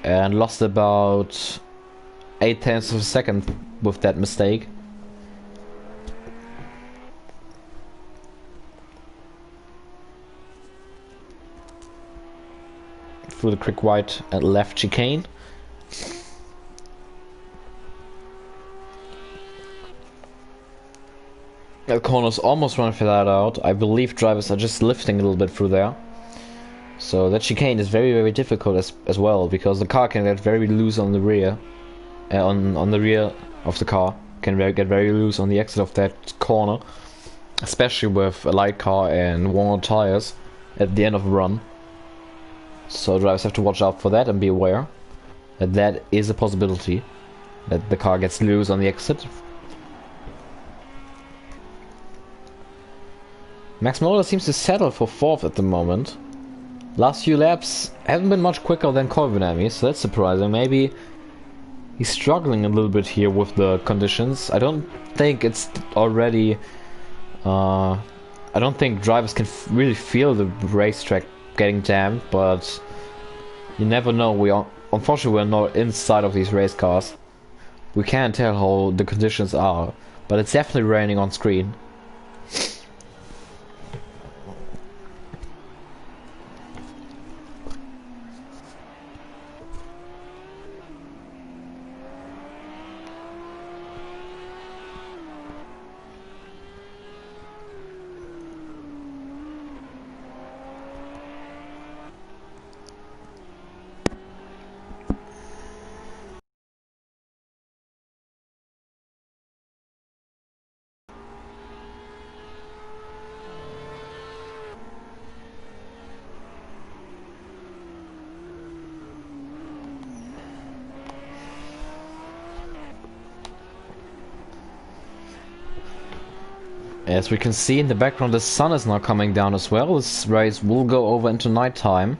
and lost about 0.8 of a second with that mistake. Through the quick wide and left chicane. The corner's almost run flat out. I believe drivers are just lifting a little bit through there. So that chicane is very difficult as well, because the car can get very loose on the rear. On the rear of the car. Can get very loose on the exit of that corner. Especially with a light car and worn tires at the end of a run. So drivers have to watch out for that and be aware that that is a possibility, that the car gets loose on the exit. Max Moller seems to settle for 4th at the moment. Last few laps haven't been much quicker than Koivuniemi, so that's surprising. Maybe he's struggling a little bit here with the conditions. I don't think it's already... I don't think drivers can really feel the racetrack getting damp, but you never know. Unfortunately, we're not inside of these race cars. We can't tell how the conditions are, but it's definitely raining on screen. As we can see in the background, the sun is now coming down as well. This race will go over into nighttime.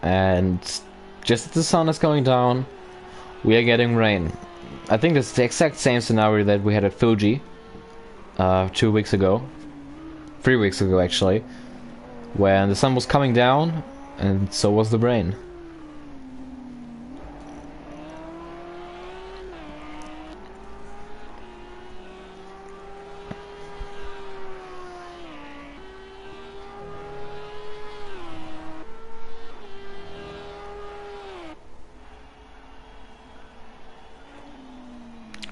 And just as the sun is going down, we are getting rain. I think it's the exact same scenario that we had at Fuji 2 weeks ago. 3 weeks ago actually. When the sun was coming down and so was the rain.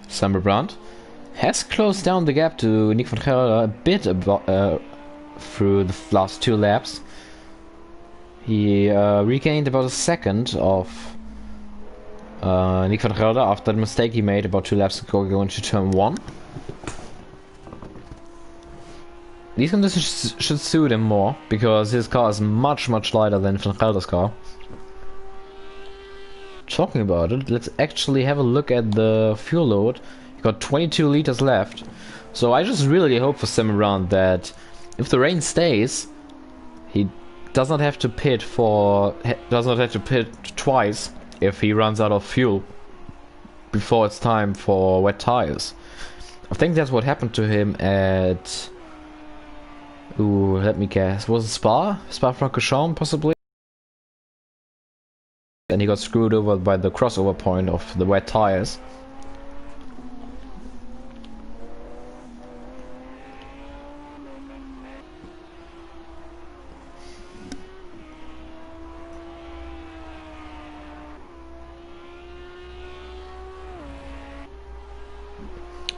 Sandro Doulis has closed down the gap to Nick van Gelder a bit through the last 2 laps. He regained about a second of Nick van Gelder after the mistake he made about 2 laps ago going to turn 1. These conditions should suit him more, because his car is much lighter than Van Gelder's car. talking about it, let's actually have a look at the fuel load. You got 22 liters left. So I just really hope for Sam around that if the rain stays, he does not have to pit twice if he runs out of fuel before it's time for wet tires. I think that's what happened to him at... Ooh, let me guess. Was it Spa-Francorchamps, possibly? And he got screwed over by the crossover point of the wet tires.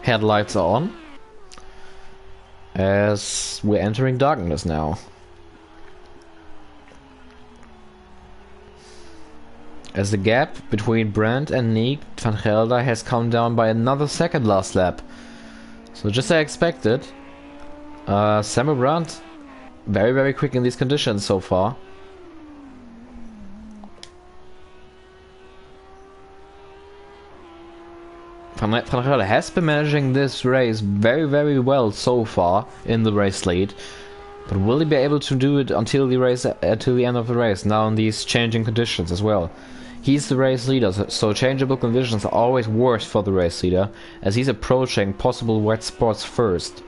Headlights are on, as we're entering darkness now. As the gap between Brandt and Nick van Gelder has come down by another second last lap. So just as I expected, Samuel Brandt very quick in these conditions so far. Van Gelder has been managing this race very well so far in the race lead, but will he be able to do it until the end of the race, now in these changing conditions as well? He's the race leader, so changeable conditions are always worse for the race leader, as he's approaching possible wet spots first.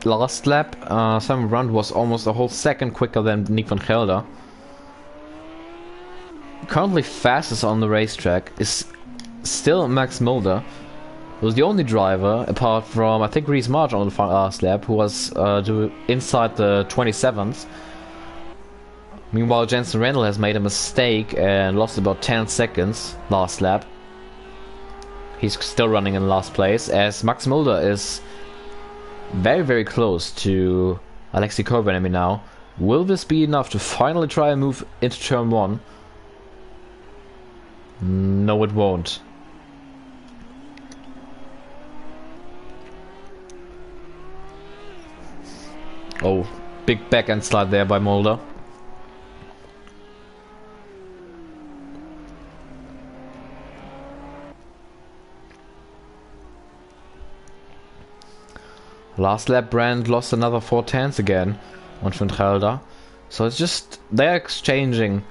Last lap, Sam Brandt was almost a whole second quicker than Nick van Gelder. Currently fastest on the racetrack is still Max Mulder, who's the only driver, apart from I think Reese March on the last lap, who was inside the 27th. Meanwhile, Jensen Randall has made a mistake and lost about 10 seconds last lap. He's still running in last place, as Max Mulder is very close to Alexei Koivuniemen now. Will this be enough to finally try and move into turn 1? No, it won't. Oh, big backhand slide there by Mulder. Last lap, Brandt lost another 4 tenths again on Van Gelder. So it's just, they're exchanging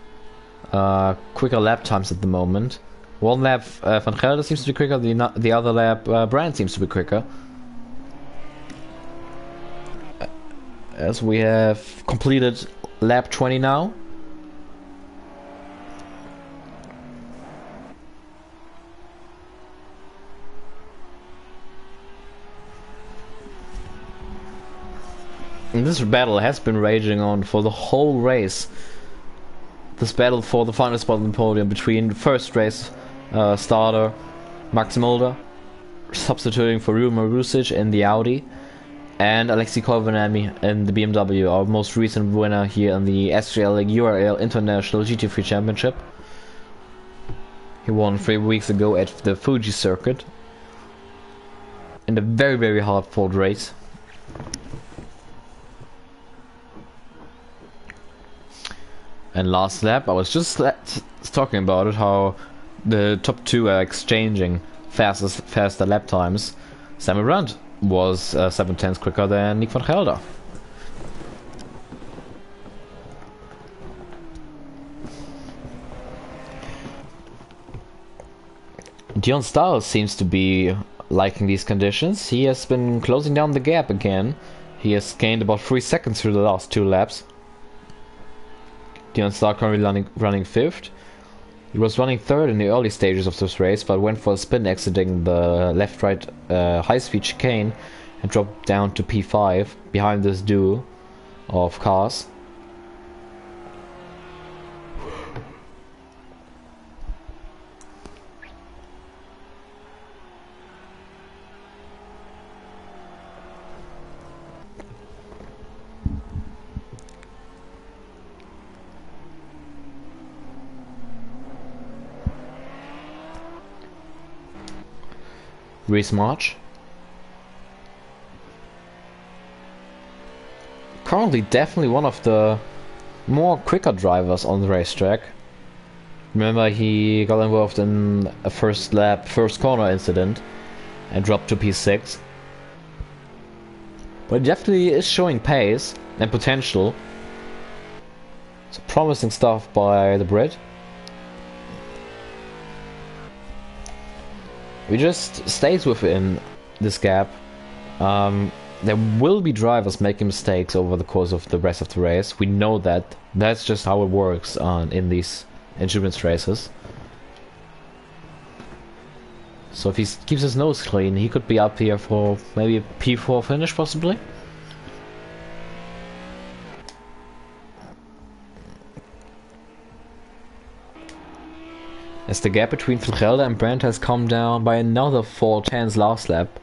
quicker lap times at the moment. One lap Van Gelder seems to be quicker, the other lap Brandt seems to be quicker. As we have completed lap 20 now. And this battle has been raging on for the whole race. This battle for the final spot on the podium between first race starter Max Mulder, substituting for Ruben Marusic in the Audi, and Alexei Koivuniemen in the BMW, our most recent winner here in the SRL URL International GT3 Championship. He won 3 weeks ago at the Fuji circuit in a very hard fought race. And last lap, I was just talking about it, how the top 2 are exchanging faster lap times. Samuel Brandt was 7 tenths quicker than Nick van Gelder. Dion Stiles seems to be liking these conditions. He has been closing down the gap again. He has gained about 3 seconds through the last 2 laps. Dion Stiles currently running 5th. He was running 3rd in the early stages of this race, but went for a spin exiting the left-right high-speed chicane and dropped down to P5 behind this duo of cars. Reese March. Currently definitely one of the more quicker drivers on the racetrack. Remember, he got involved in a first lap, first corner incident and dropped to P6. But he definitely is showing pace and potential. So promising stuff by the Brit. We just stays within this gap. There will be drivers making mistakes over the course of the rest of the race. We know that. That's just how it works in these endurance races. So if he keeps his nose clean, he could be up here for maybe a P4 finish, possibly. As the gap between Van Gelder and Brandt has come down by another 4/10 last lap.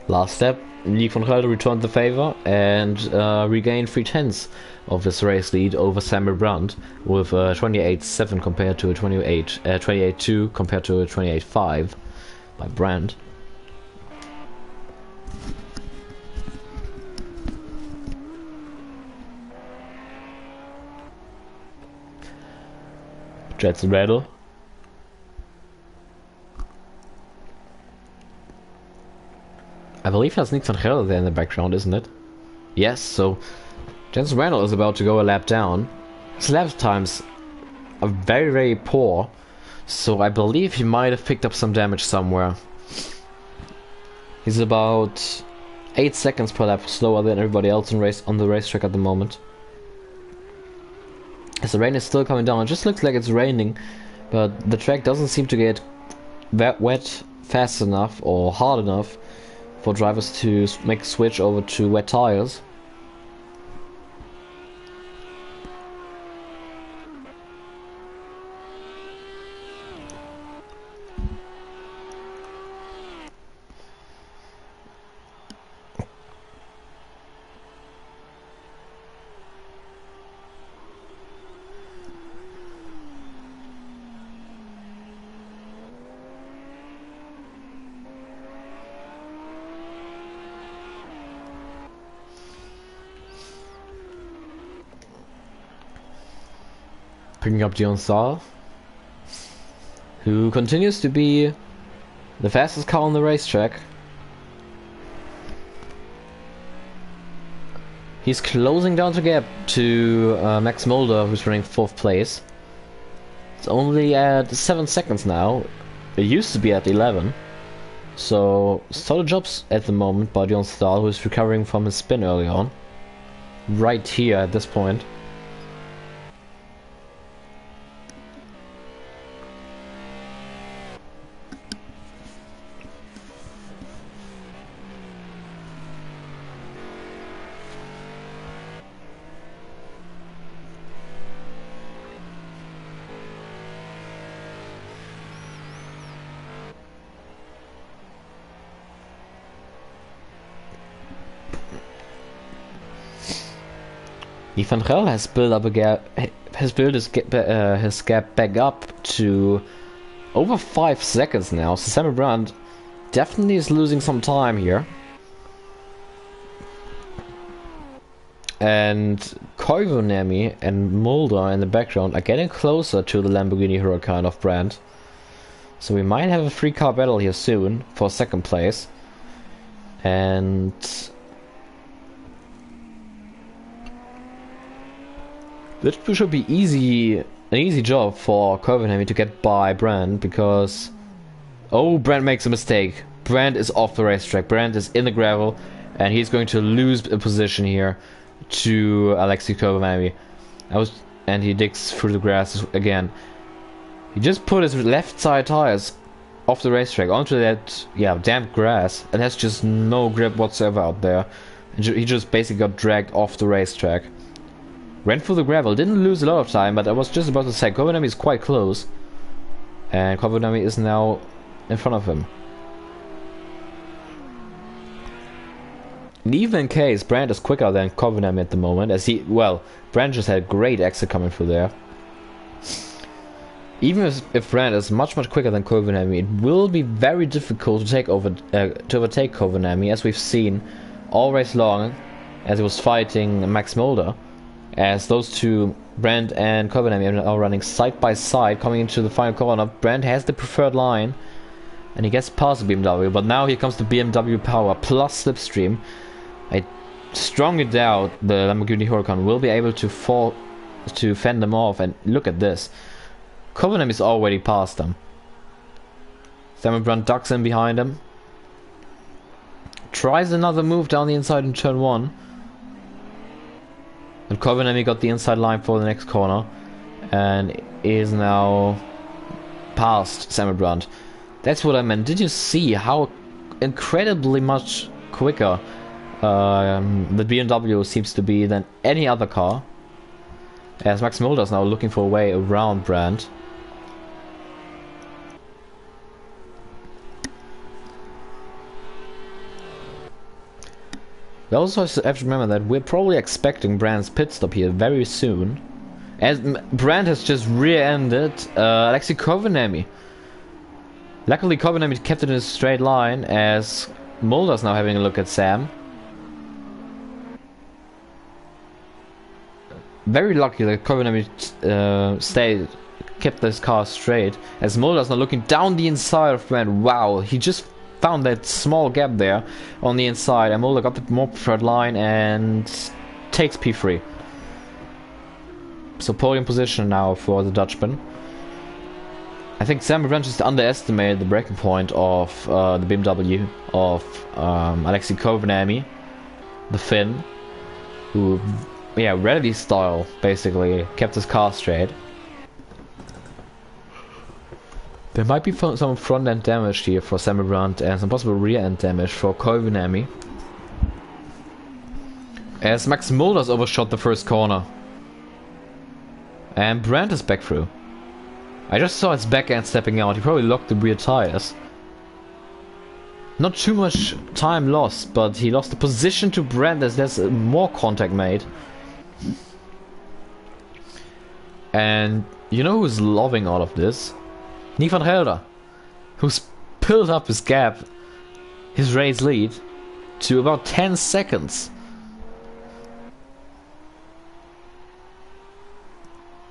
Last step, Nick van Gelder returned the favor and regained 3/10 of his race lead over Samuel Brandt with 28.7 compared to a 28.2 compared to a 28.5 by Brandt. Jetson Rattle. I believe that's Nick van Gelder there in the background, isn't it? Yes, so Jensen Randall is about to go a lap down. His lap times are very, very poor, so I believe he might have picked up some damage somewhere. He's about 8 seconds per lap slower than everybody else on the racetrack at the moment. As the rain is still coming down, it just looks like it's raining, but the track doesn't seem to get wet fast enough or hard enough for drivers to make a switch over to wet tires. Picking up Dion Saar, who continues to be the fastest car on the racetrack. He's closing down the gap to Max Mulder, who's running 4th place. It's only at 7 seconds now. It used to be at 11. So, solid jobs at the moment by Dion Saar, who's recovering from his spin early on. Right here at this point. Van Gelder has built up a gap, his gap back up to over 5 seconds now. So Samuel Brandt definitely is losing some time here. And Koivunemi and Mulder in the background are getting closer to the Lamborghini Huracan of Brandt. So we might have a 3-car battle here soon for 2nd place. And that should be an easy job for Koivunemi to get by Brandt, because Oh, Brand makes a mistake. Brand is off the racetrack. Brand is in the gravel, and he's going to lose a position here to Alexei Kovalev. And he digs through the grass again. He just put his left side tires off the racetrack onto that, damp grass, and has just no grip whatsoever out there. And he just basically got dragged off the racetrack. Ran through the gravel, didn't lose a lot of time, but I was just about to say, Kovalev is quite close. And Kovalev is now in front of him. And even in case Brand is quicker than Kovalev at the moment, as Brand just had a great exit coming through there. Even if Brand is much quicker than Kovalev, it will be very difficult to overtake Kovalev, as we've seen all race long, as he was fighting Max Mulder, as those two, Brand and Kovalev, are running side by side, coming into the final corner. Brand has the preferred line, and he gets past the BMW, but now here comes the BMW power plus slipstream. I strongly doubt the Lamborghini Huracan will be able to fend them off, and look at this. Kovalev is already past them. Samuel Brandt ducks in behind him. Tries another move down the inside in turn 1. And Kovalev got the inside line for the next corner. And is now past Samuel Brandt. That's what I meant. Did you see how incredibly much quicker the BMW seems to be than any other car? As Max Mulder is now looking for a way around Brandt. We also have to remember that we're probably expecting Brand's pit stop here very soon. As Brand has just rear-ended Alexei Kovalev. Luckily Kovalev kept it in a straight line, as Mulder's now having a look at Sam. Very lucky that Kovalev kept this car straight, as Mulder's now looking down the inside of Brand. Wow, he just found that small gap there on the inside, and Mulder got the more preferred line and takes P3. So podium position now for the Dutchman. I think Sam Brandt just underestimated the breaking point of the BMW of Alexei Kovalev, the Finn, who, rally style basically kept his car straight. There might be some front end damage here for Samuel Brandt and some possible rear end damage for Kovalev, as Max Mulder's overshot the first corner. And Brandt is back through. I just saw his back end stepping out. He probably locked the rear tires. Not too much time lost, but he lost the position to Brandt as there's more contact made. And you know who's loving all of this? Nick van Gelder, who's built up his gap, his race lead, to about 10 seconds.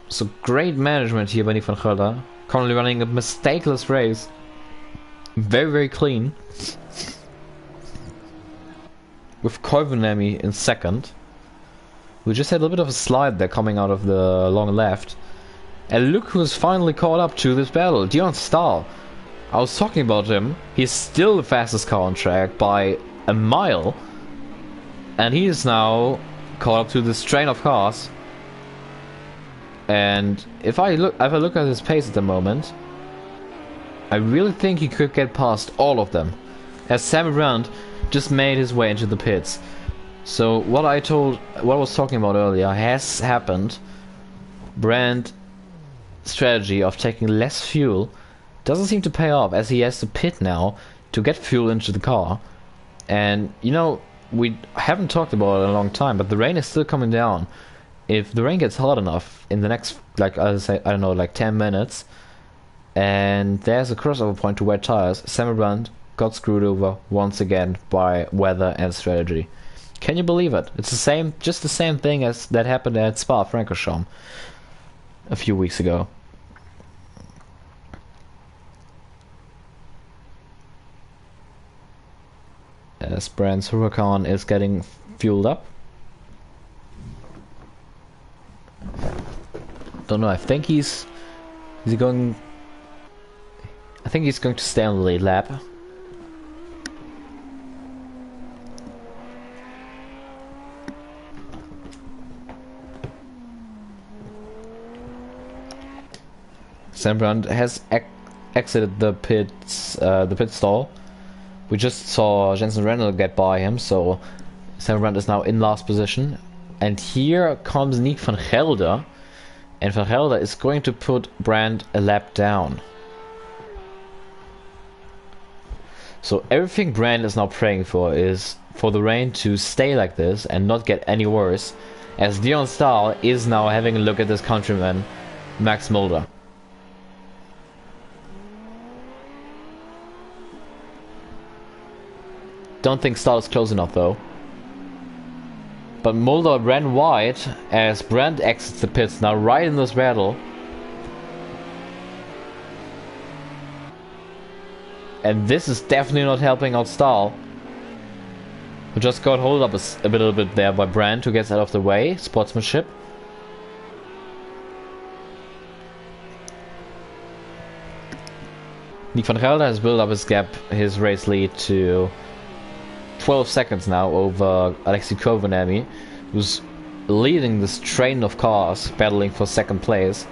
So great management here by Nick van Gelder, currently running a mistakeless race. Very clean. With Kovalev in second. We just had a little bit of a slide there coming out of the long left. And look who's finally caught up to this battle, Dion Stahl. I was talking about him. He's still the fastest car on track by a mile. And he is now caught up to this train of cars. And if I look at his pace at the moment, I really think he could get past all of them. As Sam Brandt just made his way into the pits. So what I was talking about earlier has happened. Brandt strategy of taking less fuel doesn't seem to pay off, as he has to pit now to get fuel into the car. And you know, we haven't talked about it in a long time, but the rain is still coming down. If the rain gets hard enough in the next, like I don't know, like 10 minutes, and there's a crossover point to wet tires, Samuel Brandt got screwed over once again by weather and strategy. Can you believe it? It's just the same thing as that happened at Spa-Francorchamps a few weeks ago. As Brandt's Huracan is getting fueled up. Don't know, I think he's going... I think he's going to stay on the lead lap. Sandro has exited the pit stall. We just saw Jensen Renner get by him, so Sandro is now in last position. And here comes Nick van Gelder, and van Gelder is going to put Brand a lap down. So everything Brand is now praying for is for the rain to stay like this and not get any worse, as Dion Stahl is now having a look at his countryman Max Mulder. Don't think Stahl is close enough though. But Mulder ran wide as Brand exits the pits now right in this battle. And this is definitely not helping out Stahl, who just got hold up a little bit there by Brand, who gets out of the way. Sportsmanship. Nick van Gelder has built up his race lead to 12 seconds now over Alexei Kovanemi, who's leading this train of cars battling for second place.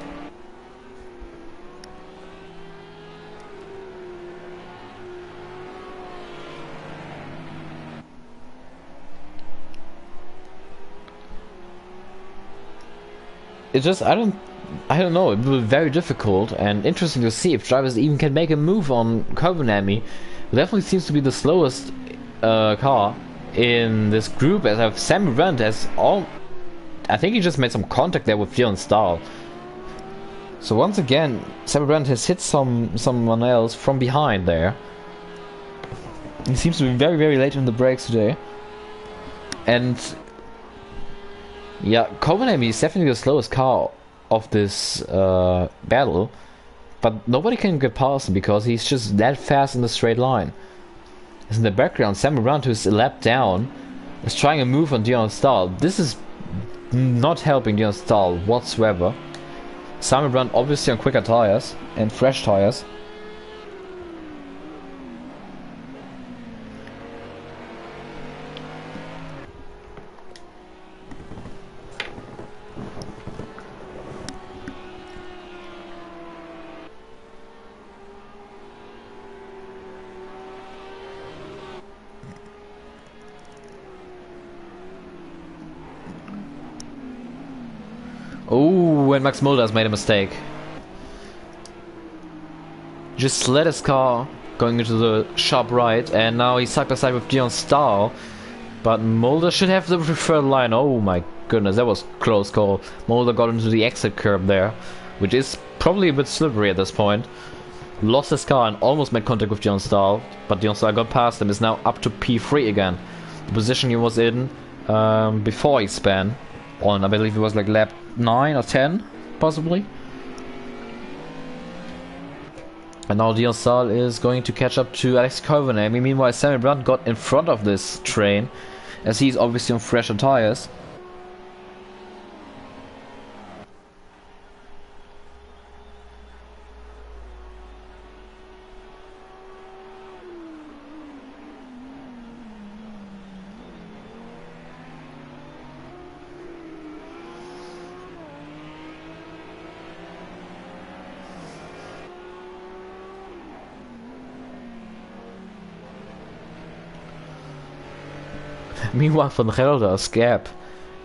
It's just, I don't know, it will be very difficult and interesting to see if drivers even can make a move on Kovanemi, who definitely seems to be the slowest car in this group, as Sam Brandt has I think he just made some contact there with Dion Stahl. So once again, Sam Brandt has hit someone else from behind there. He seems to be very, very late in the brakes today. And yeah, Kovanemi is definitely the slowest car of this battle, but nobody can get past him because he's just that fast in the straight line. As in the background, Sam Brandt, who's a lap down, is trying a move on Dion Stahl. This is not helping Dion Stahl whatsoever. Sam Brandt obviously on quicker tires and fresh tires. Oh, and Max Mulder has made a mistake. Just slid his car going into the sharp right, and now he's side by side with Dion Stahl. But Mulder should have the preferred line. Oh my goodness, that was a close call. Mulder got into the exit curb there, which is probably a bit slippery at this point. Lost his car and almost made contact with Dion Stahl, but Dion Stahl got past him, is now up to P3 again. The position he was in before he span on, I believe it was like lap 9 or 10, possibly. And now Dion Stahl is going to catch up to Alex Kovanemi. Meanwhile, Sammy Brandt got in front of this train, as he's obviously on fresher tires. Meanwhile, Van Gelder's gap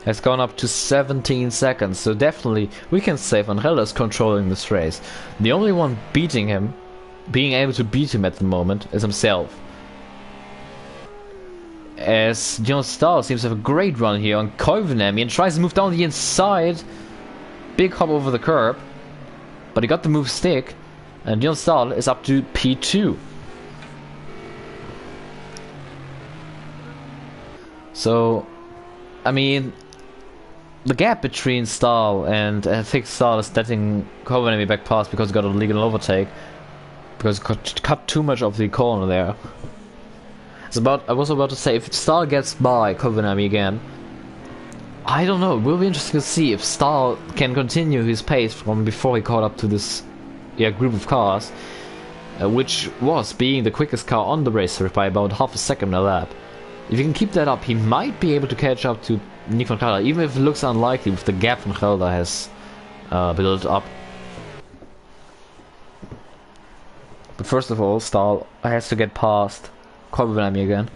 has gone up to 17 seconds, so definitely we can say Van Gelder is controlling this race. The only one beating him, being able to beat him at the moment, is himself. As Dion Stahl seems to have a great run here on Kovanemi and tries to move down the inside. Big hop over the curb, but he got the move stick, and Dion Stahl is up to P2. So, I mean, the gap between Stahl and I think Stahl is letting Kovanemi back past because he got a legal overtake, because he cut too much of the corner there. I was about to say, if Stahl gets by Kovanemi again, I don't know, it will be interesting to see if Stahl can continue his pace from before he caught up to this group of cars. which was being the quickest car on the racetrack by about half a second a lap. If he can keep that up, he might be able to catch up to Nick van Gelder, even if it looks unlikely with the gap van Gelder has built up. But first of all, Stahl has to get past Kolbenami again.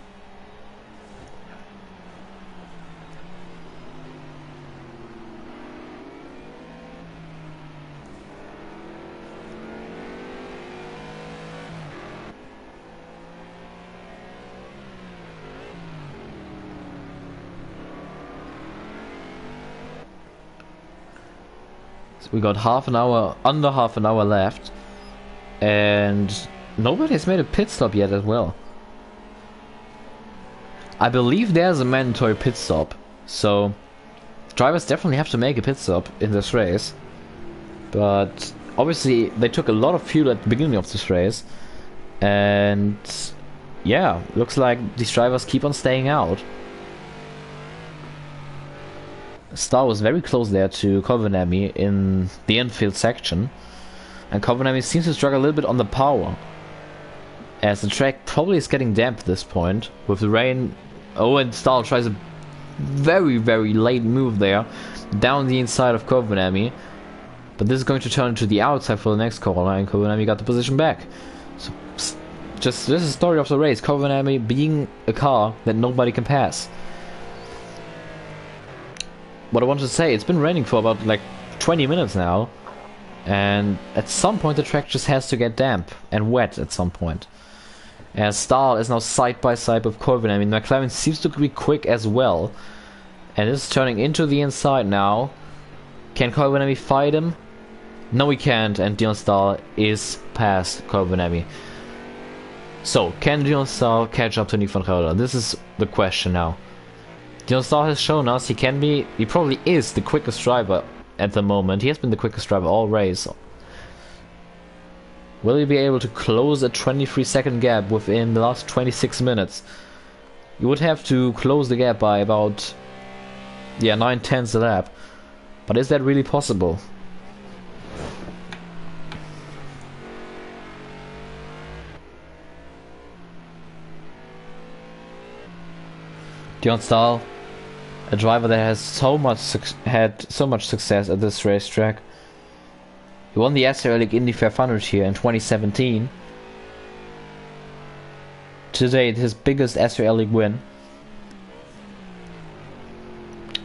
We got under half an hour left, and nobody has made a pit stop yet as well. I believe there's a mandatory pit stop, so drivers definitely have to make a pit stop in this race. But obviously they took a lot of fuel at the beginning of this race, and yeah, looks like these drivers keep on staying out. Star was very close there to Kolbenami in the infield section, and Kolbenami seems to struggle a little bit on the power, as the track probably is getting damp at this point with the rain. Oh, and Stahl tries a very late move there down the inside of Kolbenami, but this is going to turn into the outside for the next corner, and Kolbenami got the position back. So just this is the story of the race, Kolbenami being a car that nobody can pass. What I wanted to say, it's been raining for about like 20 minutes now, and at some point the track just has to get damp and wet at some point. As Stahl is now side by side with Kolbenami, McLaren seems to be quick as well, and is turning into the inside now. Can Kolbenami fight him? No, he can't, and Dion Stahl is past Kolbenami. So, can Dion Stahl catch up to Nick van Gelder? This is the question now. Dion Stahl has shown us he probably is the quickest driver at the moment. He has been the quickest driver all race. Will he be able to close a 23-second gap within the last 26 minutes? You would have to close the gap by about 9/10 a lap. But is that really possible? Dion Stahl, a driver that has had so much success at this racetrack. He won the SRL League Indy 500 here in 2017. To date, his biggest SRL League win.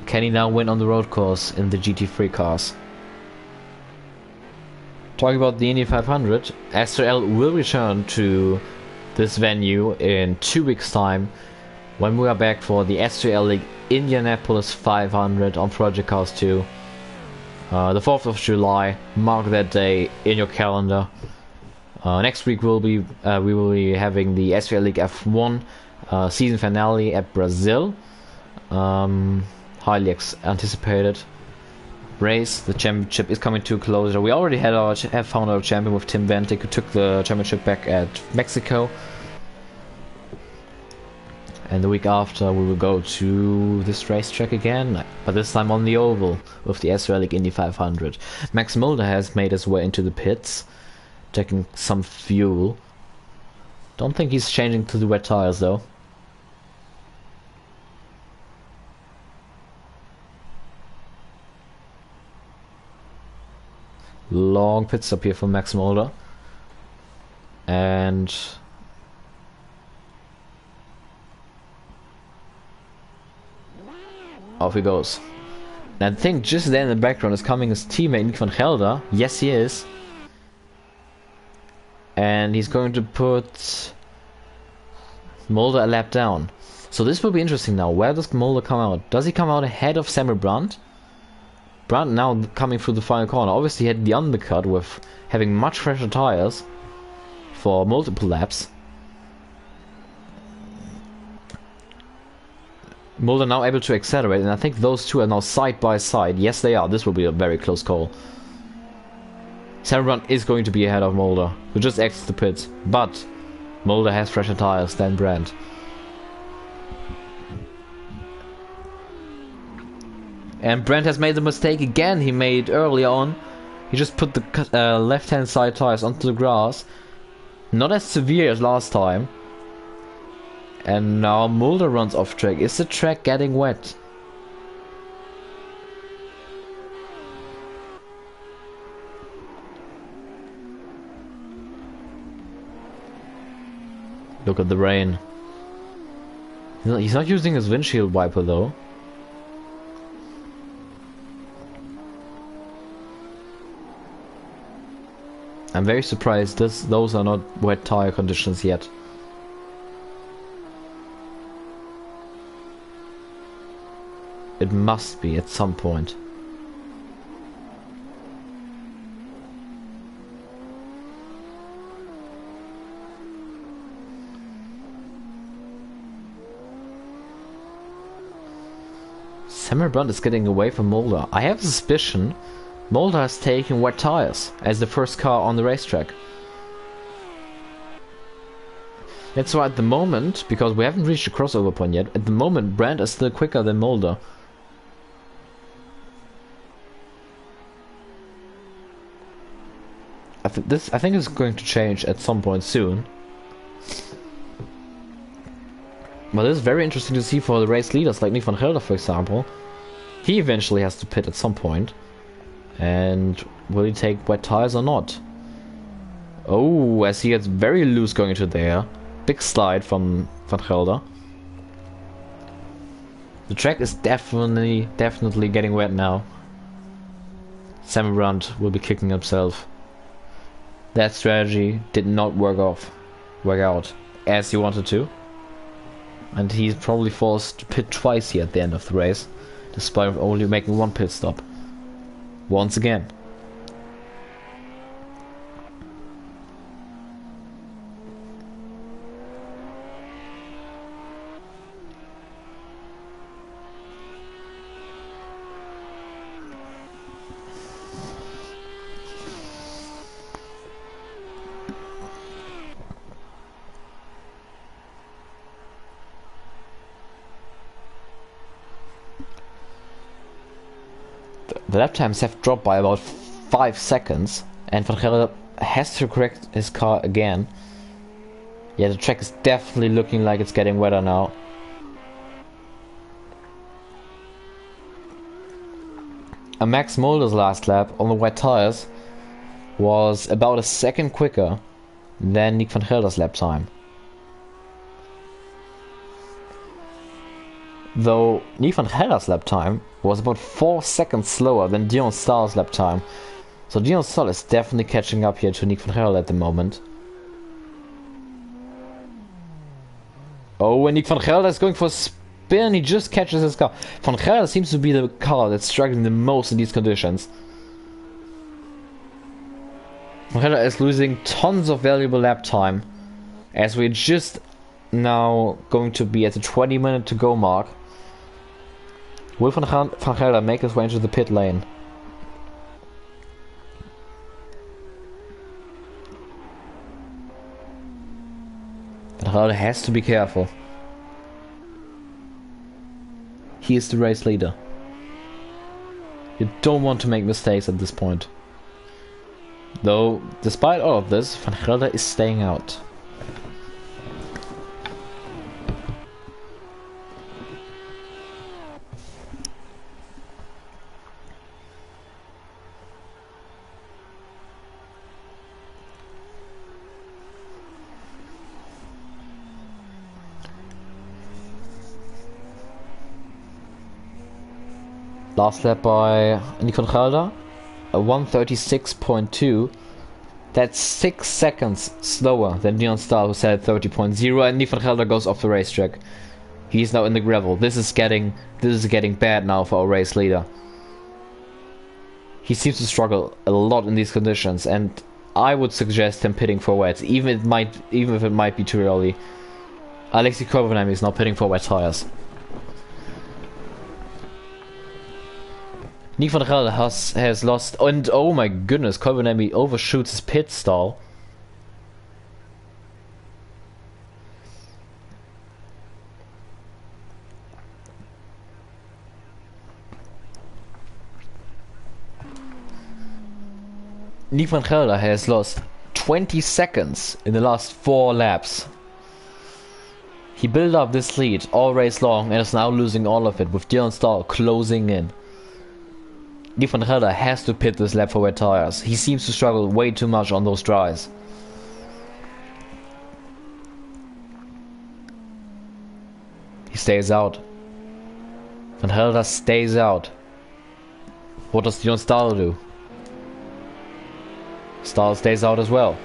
Can he now win on the road course in the GT3 cars? Talking about the Indy 500, SRL will return to this venue in 2 weeks' time, when we are back for the SRL League Indianapolis 500 on Project Cars 2. The 4th of July, mark that day in your calendar. Next week we will be having the SRL League F1 season finale at Brazil. Highly anticipated race. The championship is coming to a closure. We already have found our champion with Tim Ventic, who took the championship back at Mexico. And the week after we will go to this racetrack again, but this time on the oval with the SRL League Indy 500. Max Mulder has made his way into the pits, taking some fuel. Don't think he's changing to the wet tires though. Long pit stop here for Max Mulder. And off he goes. And I think just there in the background is coming his teammate Nick van Gelder. Yes, he is. And he's going to put Mulder a lap down. So this will be interesting now. Where does Mulder come out? Does he come out ahead of Samuel Brandt? Brandt now coming through the final corner. Obviously he had the undercut with having much fresher tires for multiple laps. Mulder now able to accelerate, and I think those two are now side by side. Yes, they are. This will be a very close call. Samuel Brandt is going to be ahead of Mulder, who just exits the pit, but Mulder has fresher tires than Brandt. And Brandt has made the mistake again he made early on. He just put the left-hand side tires onto the grass, Not as severe as last time. And now Mulder runs off track. Is the track getting wet? Look at the rain. He's not using his windshield wiper though. I'm very surprised those are not wet tire conditions yet. It must be at some point. Semmelbrand is getting away from Mulder. I have a suspicion Mulder has taken wet tires as the first car on the racetrack. That's why at the moment, because we haven't reached the crossover point yet, at the moment Brandt is still quicker than Mulder. I think it's going to change at some point soon. But this is very interesting to see for the race leaders like Nick van Gelder, for example. He eventually has to pit at some point. And will he take wet tires or not? Oh, as he gets very loose going into there. Big slide from Van Gelder. The track is definitely getting wet now. Semmelbrand will be kicking himself. That strategy did not work out as he wanted to. And he's probably forced to pit twice here at the end of the race, despite only making one pit stop. Once again. The lap times have dropped by about 5 seconds, and Van Gelder has to correct his car again. Yeah, the track is definitely looking like it's getting wetter now. And Max Mulder's last lap on the wet tires was about a second quicker than Nick van Gelder's lap time. Though Nick van Gelder's lap time was about 4 seconds slower than Dion Stahl's lap time. So Dion Stahl is definitely catching up here to Nick van Gelder at the moment. Oh, and Nick van Gelder is going for a spin, he just catches his car. Van Gelder seems to be the car that's struggling the most in these conditions. Van Gelder is losing tons of valuable lap time, as we're just now going to be at the 20-minute to go mark. Will Van Gelder make his way into the pit lane? Van Gelder has to be careful. He is the race leader. You don't want to make mistakes at this point. Though, despite all of this, Van Gelder is staying out. Last lap by Nick van Gelder, a 1:36.2. That's 6 seconds slower than Dion Stahl, who said 30.0, and Nick van Gelder goes off the racetrack. He's now in the gravel. This is getting bad now for our race leader. He seems to struggle a lot in these conditions, and I would suggest him pitting for wet, even if it might be too early. Alexei Koivaniemi is now pitting for wet tires. Nick van Gelder has lost, and oh my goodness, Koivaniemi overshoots his pit stall. Nick van Gelder has lost 20 seconds in the last 4 laps. He built up this lead all race long and is now losing all of it with Dylan Stahl closing in. Nick van Gelder has to pit this lap for wet tires. He seems to struggle way too much on those dries. He stays out. Van Gelder stays out. What does Dylan Stahl do? Stahl stays out as well.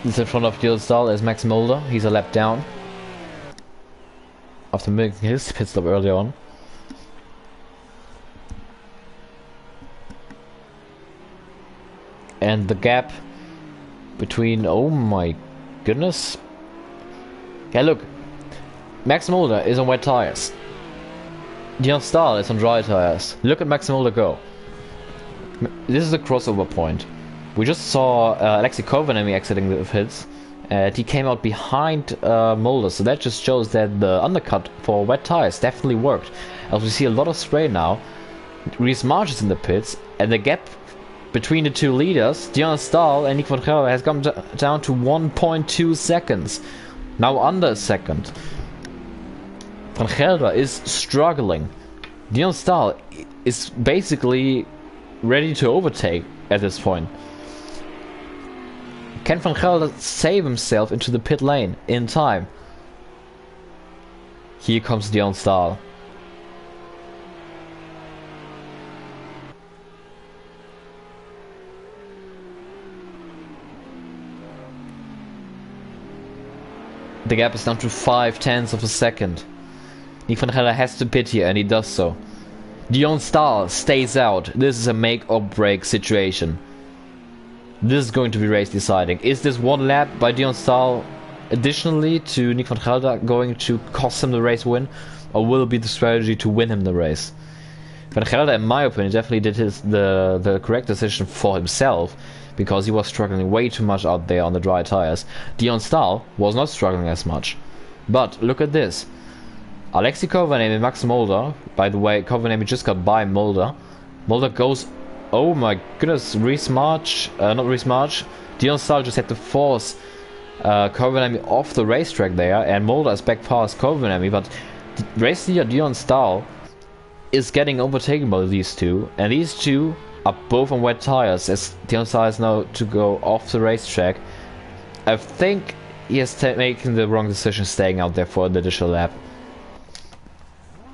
In front of Dylan Stahl is Max Mulder. He's a lap down after making his pit stop earlier on. And the gap between, oh my goodness. Yeah, look, Max Mulder is on wet tires. Dylan Stahl is on dry tires. Look at Max Mulder go. This is a crossover point. We just saw Alexei Kovanemi exiting the pits, and he came out behind Mulder, so that just shows that the undercut for wet tires definitely worked. As we see a lot of spray now, Reese March is in the pits, and the gap between the two leaders, Dylan Stahl and Nick van Gelder, has come down to 1.2 seconds. Now under a second. Van Gelder is struggling. Dylan Stahl is basically ready to overtake at this point. Can Van Gelder save himself into the pit lane in time? Here comes Dylan Stahl. The gap is down to 0.5 of a second. Nick van Gelder has to pit here, and he does so. Dylan Stahl stays out. This is a make or break situation. This is going to be race deciding. Is this one lap by Dylan Stahl additionally to Nick van Gelder going to cost him the race win, or will it be the strategy to win him the race? Van Gelder, in my opinion, definitely did the correct decision for himself, because he was struggling way too much out there on the dry tires. Dylan Stahl was not struggling as much. But look at this. Alexei Kovanemi and Max Mulder. By the way, Kovanemi just got by Mulder. Mulder goes, oh my goodness, Reese March, not Reese March. Dylan Stahl just had to force Kovanemi off the racetrack there, and Mulder is back past Kovanemi, but race leader Dylan Stahl is getting overtaken by these two, and these two are both on wet tires, as Dylan Stahl is now to go off the racetrack. I think he is making the wrong decision staying out there for the additional lap.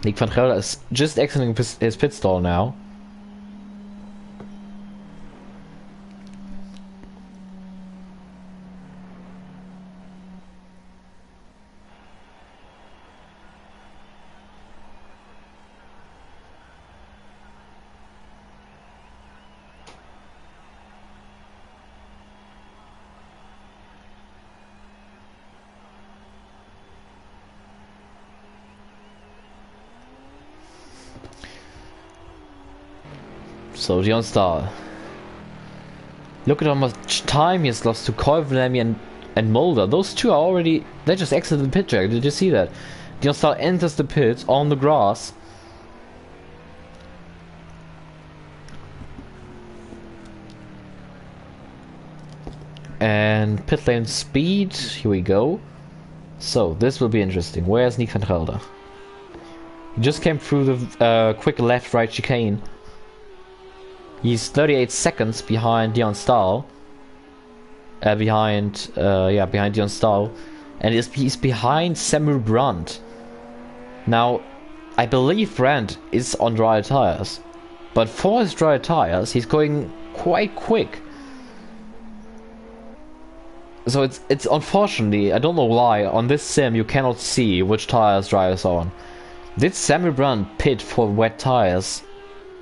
Nick van Gelder is just exiting his pit stall now. So Dylan Stahl. Look at how much time he has lost to Kovanemi and Mulder. Those two are already... They just exited the pit track. Did you see that? Dylan Stahl enters the pit on the grass. And pit lane speed. Here we go. So this will be interesting. Where's Nick van Gelder? He just came through the quick left-right chicane. He's 38 seconds behind Dylan Stahl. Behind Dylan Stahl. And he's behind Samuel Brandt. Now, I believe Brandt is on dry tires. But for his dry tires, he's going quite quick. So it's unfortunately, I don't know why, on this sim you cannot see which tires drivers are on. Did Samuel Brandt pit for wet tires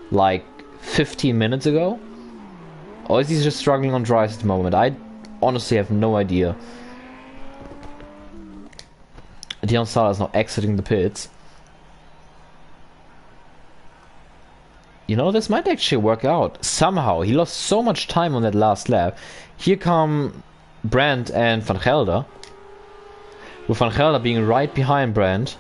like 15 minutes ago? Or is he just struggling on dries at the moment? I honestly have no idea. Dylan Stahl is now exiting the pits. You know, this might actually work out. Somehow, he lost so much time on that last lap. Here come Brandt and Van Gelder. With Van Gelder being right behind Brandt.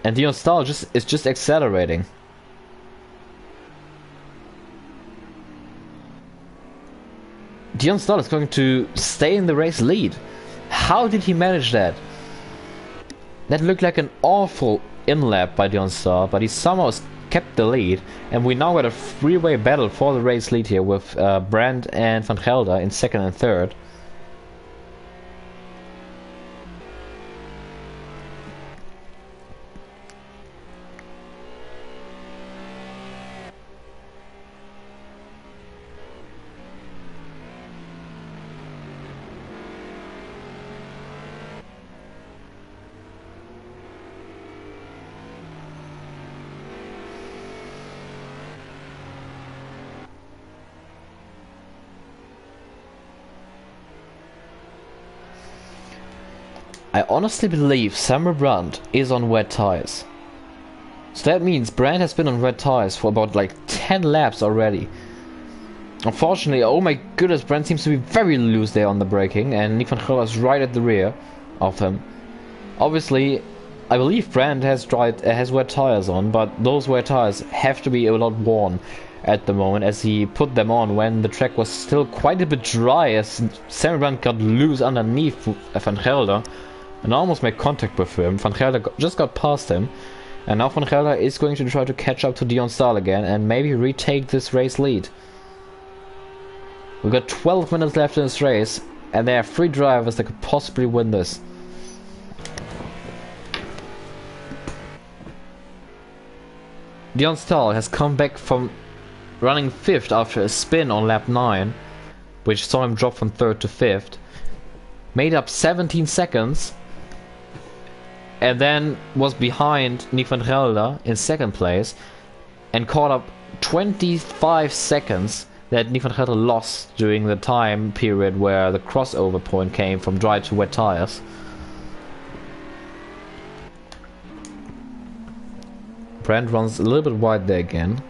And Dion Stahl is just accelerating. Dion Stahl is going to stay in the race lead. How did he manage that? That looked like an awful in-lap by Dion Stahl, but he somehow kept the lead, and we now got a three-way battle for the race lead here with Brandt and Van Gelder in second and third. I honestly believe Sandro Brandt is on wet tires. So that means Brandt has been on wet tires for about like 10 laps already. Unfortunately, oh my goodness, Brandt seems to be very loose there on the braking, and Nick van Gelder is right at the rear of him. Obviously, I believe Brandt has wet tires on, but those wet tires have to be a lot worn at the moment, as he put them on when the track was still quite a bit dry, as Sandro Brandt got loose underneath Van Gelder and almost made contact with him. Van Gelder just got past him, and now Van Gelder is going to try to catch up to Dion Stahl again and maybe retake this race lead. We've got 12 minutes left in this race, and there are 3 drivers that could possibly win this. Dion Stahl has come back from running 5th after a spin on lap 9, which saw him drop from 3rd to 5th, made up 17 seconds, and then was behind Nick van Gelder in 2nd place and caught up 25 seconds that Nick van Gelder lost during the time period where the crossover point came from dry to wet tires. Brandt runs a little bit wide there again.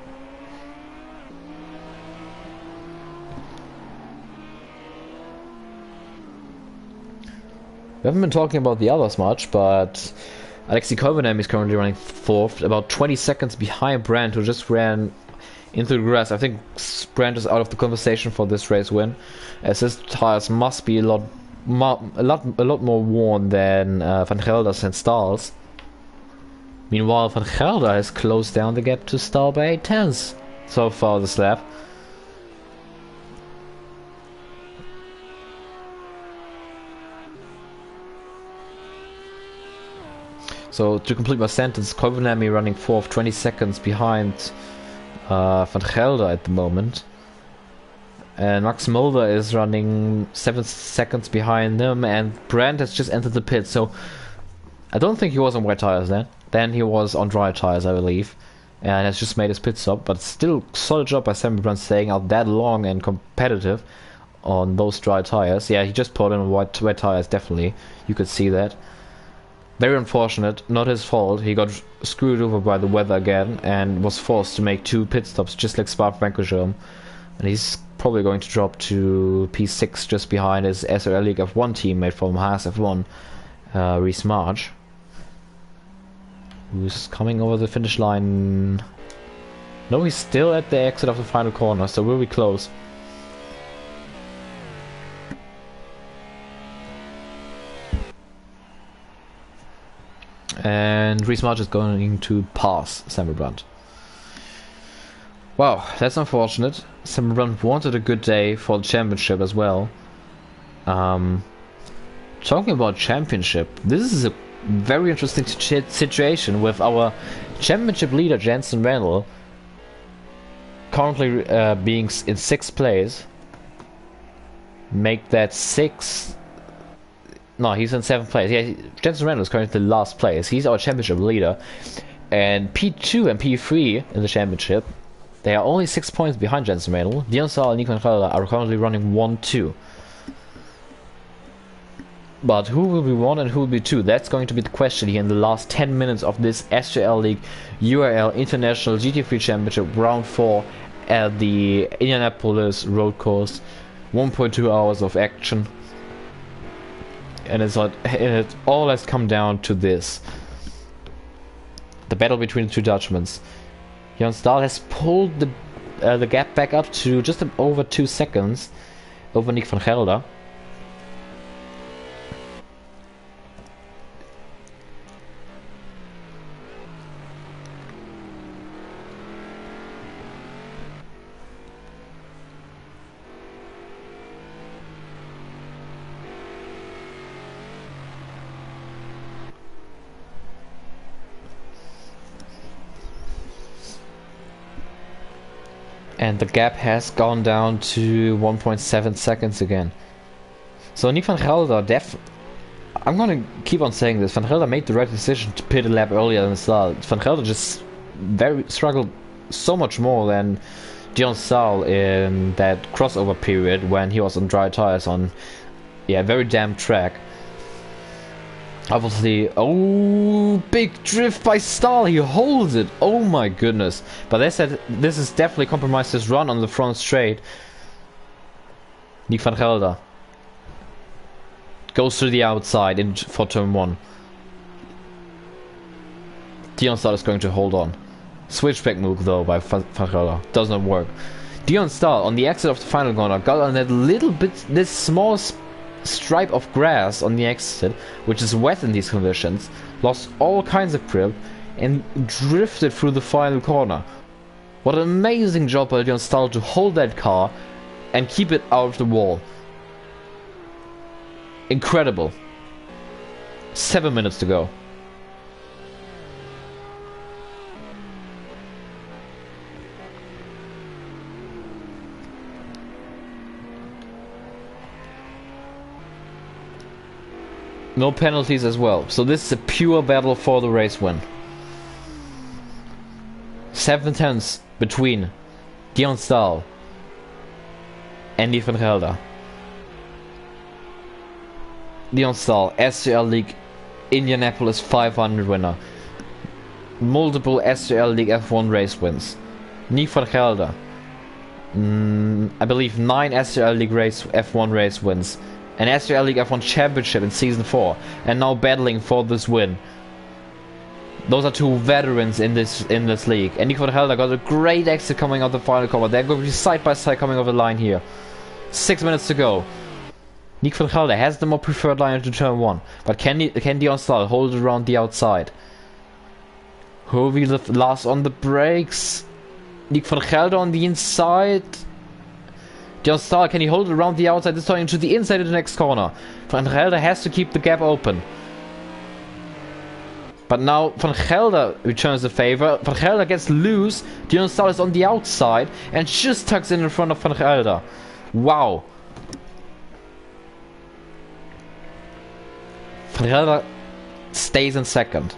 We haven't been talking about the others much, but Alexei Kovanem is currently running 4th, about 20 seconds behind Brandt, who just ran into the grass. I think Brandt is out of the conversation for this race win, as his tires must be a lot more worn than Van Gelder's and Stahl's. Meanwhile, Van Gelder has closed down the gap to Stahl by 8 tenths so far this lap. So to complete my sentence, Kovanem running 4th, 20 seconds behind Van Gelder at the moment. And Max Mulder is running 7 seconds behind them, and Brandt has just entered the pit. So I don't think he was on wet tires then. Then he was on dry tires, I believe, and has just made his pit stop. But still, solid job by Sandro Brandt staying out that long and competitive on those dry tires. Yeah, he just put in wet tires, definitely. You could see that. Very unfortunate, not his fault. He got screwed over by the weather again and was forced to make 2 pit stops, just like Spa-Francorchamps. And he's probably going to drop to P6, just behind his SRL League F1 teammate from Haas F1, Reese March, who's coming over the finish line. No, he's still at the exit of the final corner, so we'll be close. And Reese March is going to pass Sandro Brandt. Wow, that's unfortunate. Sandro Brandt wanted a good day for the championship as well. Talking about championship, this is a very interesting situation with our championship leader Jensen Randall currently being in 6th place. Make that 6. No, he's in 7th place. Yeah, Jensen Randall is currently last place. He's our championship leader. And P2 and P3 in the championship, they are only 6 points behind Jensen Randall. Dion Stahl and Nick van Gelder are currently running 1-2. But who will be 1 and who will be 2? That's going to be the question here in the last 10 minutes of this SRL League URL International GT3 Championship Round 4 at the Indianapolis road course. 1.2 hours of action. And it all has come down to this. battle between the two Dutchmans. Jan Stahl has pulled the gap back up to just over 2 seconds over Nick van Gelder. And the gap has gone down to 1.7 seconds again. So Nick van Gelder, I'm gonna keep on saying this, Van Gelder made the right decision to pit a lap earlier than Stahl. Van Gelder just struggled so much more than Dion Stahl in that crossover period when he was on dry tires on a very damp track. Obviously, oh, big drift by Stahl, he holds it, oh my goodness. But they said this is definitely compromised his run on the front straight. Nick van Gelder goes to the outside for turn 1. Dion Stahl is going to hold on. Switchback move though by van Gelder, does not work. Dion Stahl on the exit of the final corner got on that little bit, this small stripe of grass on the exit, which is wet in these conditions, lost all kinds of grip and drifted through the final corner. What an amazing job by Dion Stahl to hold that car and keep it out of the wall. Incredible. 7 minutes to go. No penalties as well, so this is a pure battle for the race win. 7 tenths between Dion Stahl and Nick van Gelder. Dion Stahl, SRL League Indianapolis 500 winner. Multiple SRL League F1 race wins. Nick van Gelder, I believe 9 SRL League F1 race wins. An SRL League F1 Championship in Season 4, and now battling for this win. Those are 2 veterans in this league. And Nick van Gelder got a great exit coming out the final corner. They're going to be side by side coming over the line here. 6 minutes to go. Nick van Gelder has the more preferred line into turn 1, but can Dion Stahl hold it around the outside? Who will be the last on the brakes? Nick van Gelder on the inside. Dion Stahl, can he hold it around the outside, this time into the inside of the next corner? Van Gelder has to keep the gap open. But now Van Gelder returns the favor. Van Gelder gets loose. Dion Stahl is on the outside and just tucks in front of Van Gelder. Wow. Van Gelder stays in second.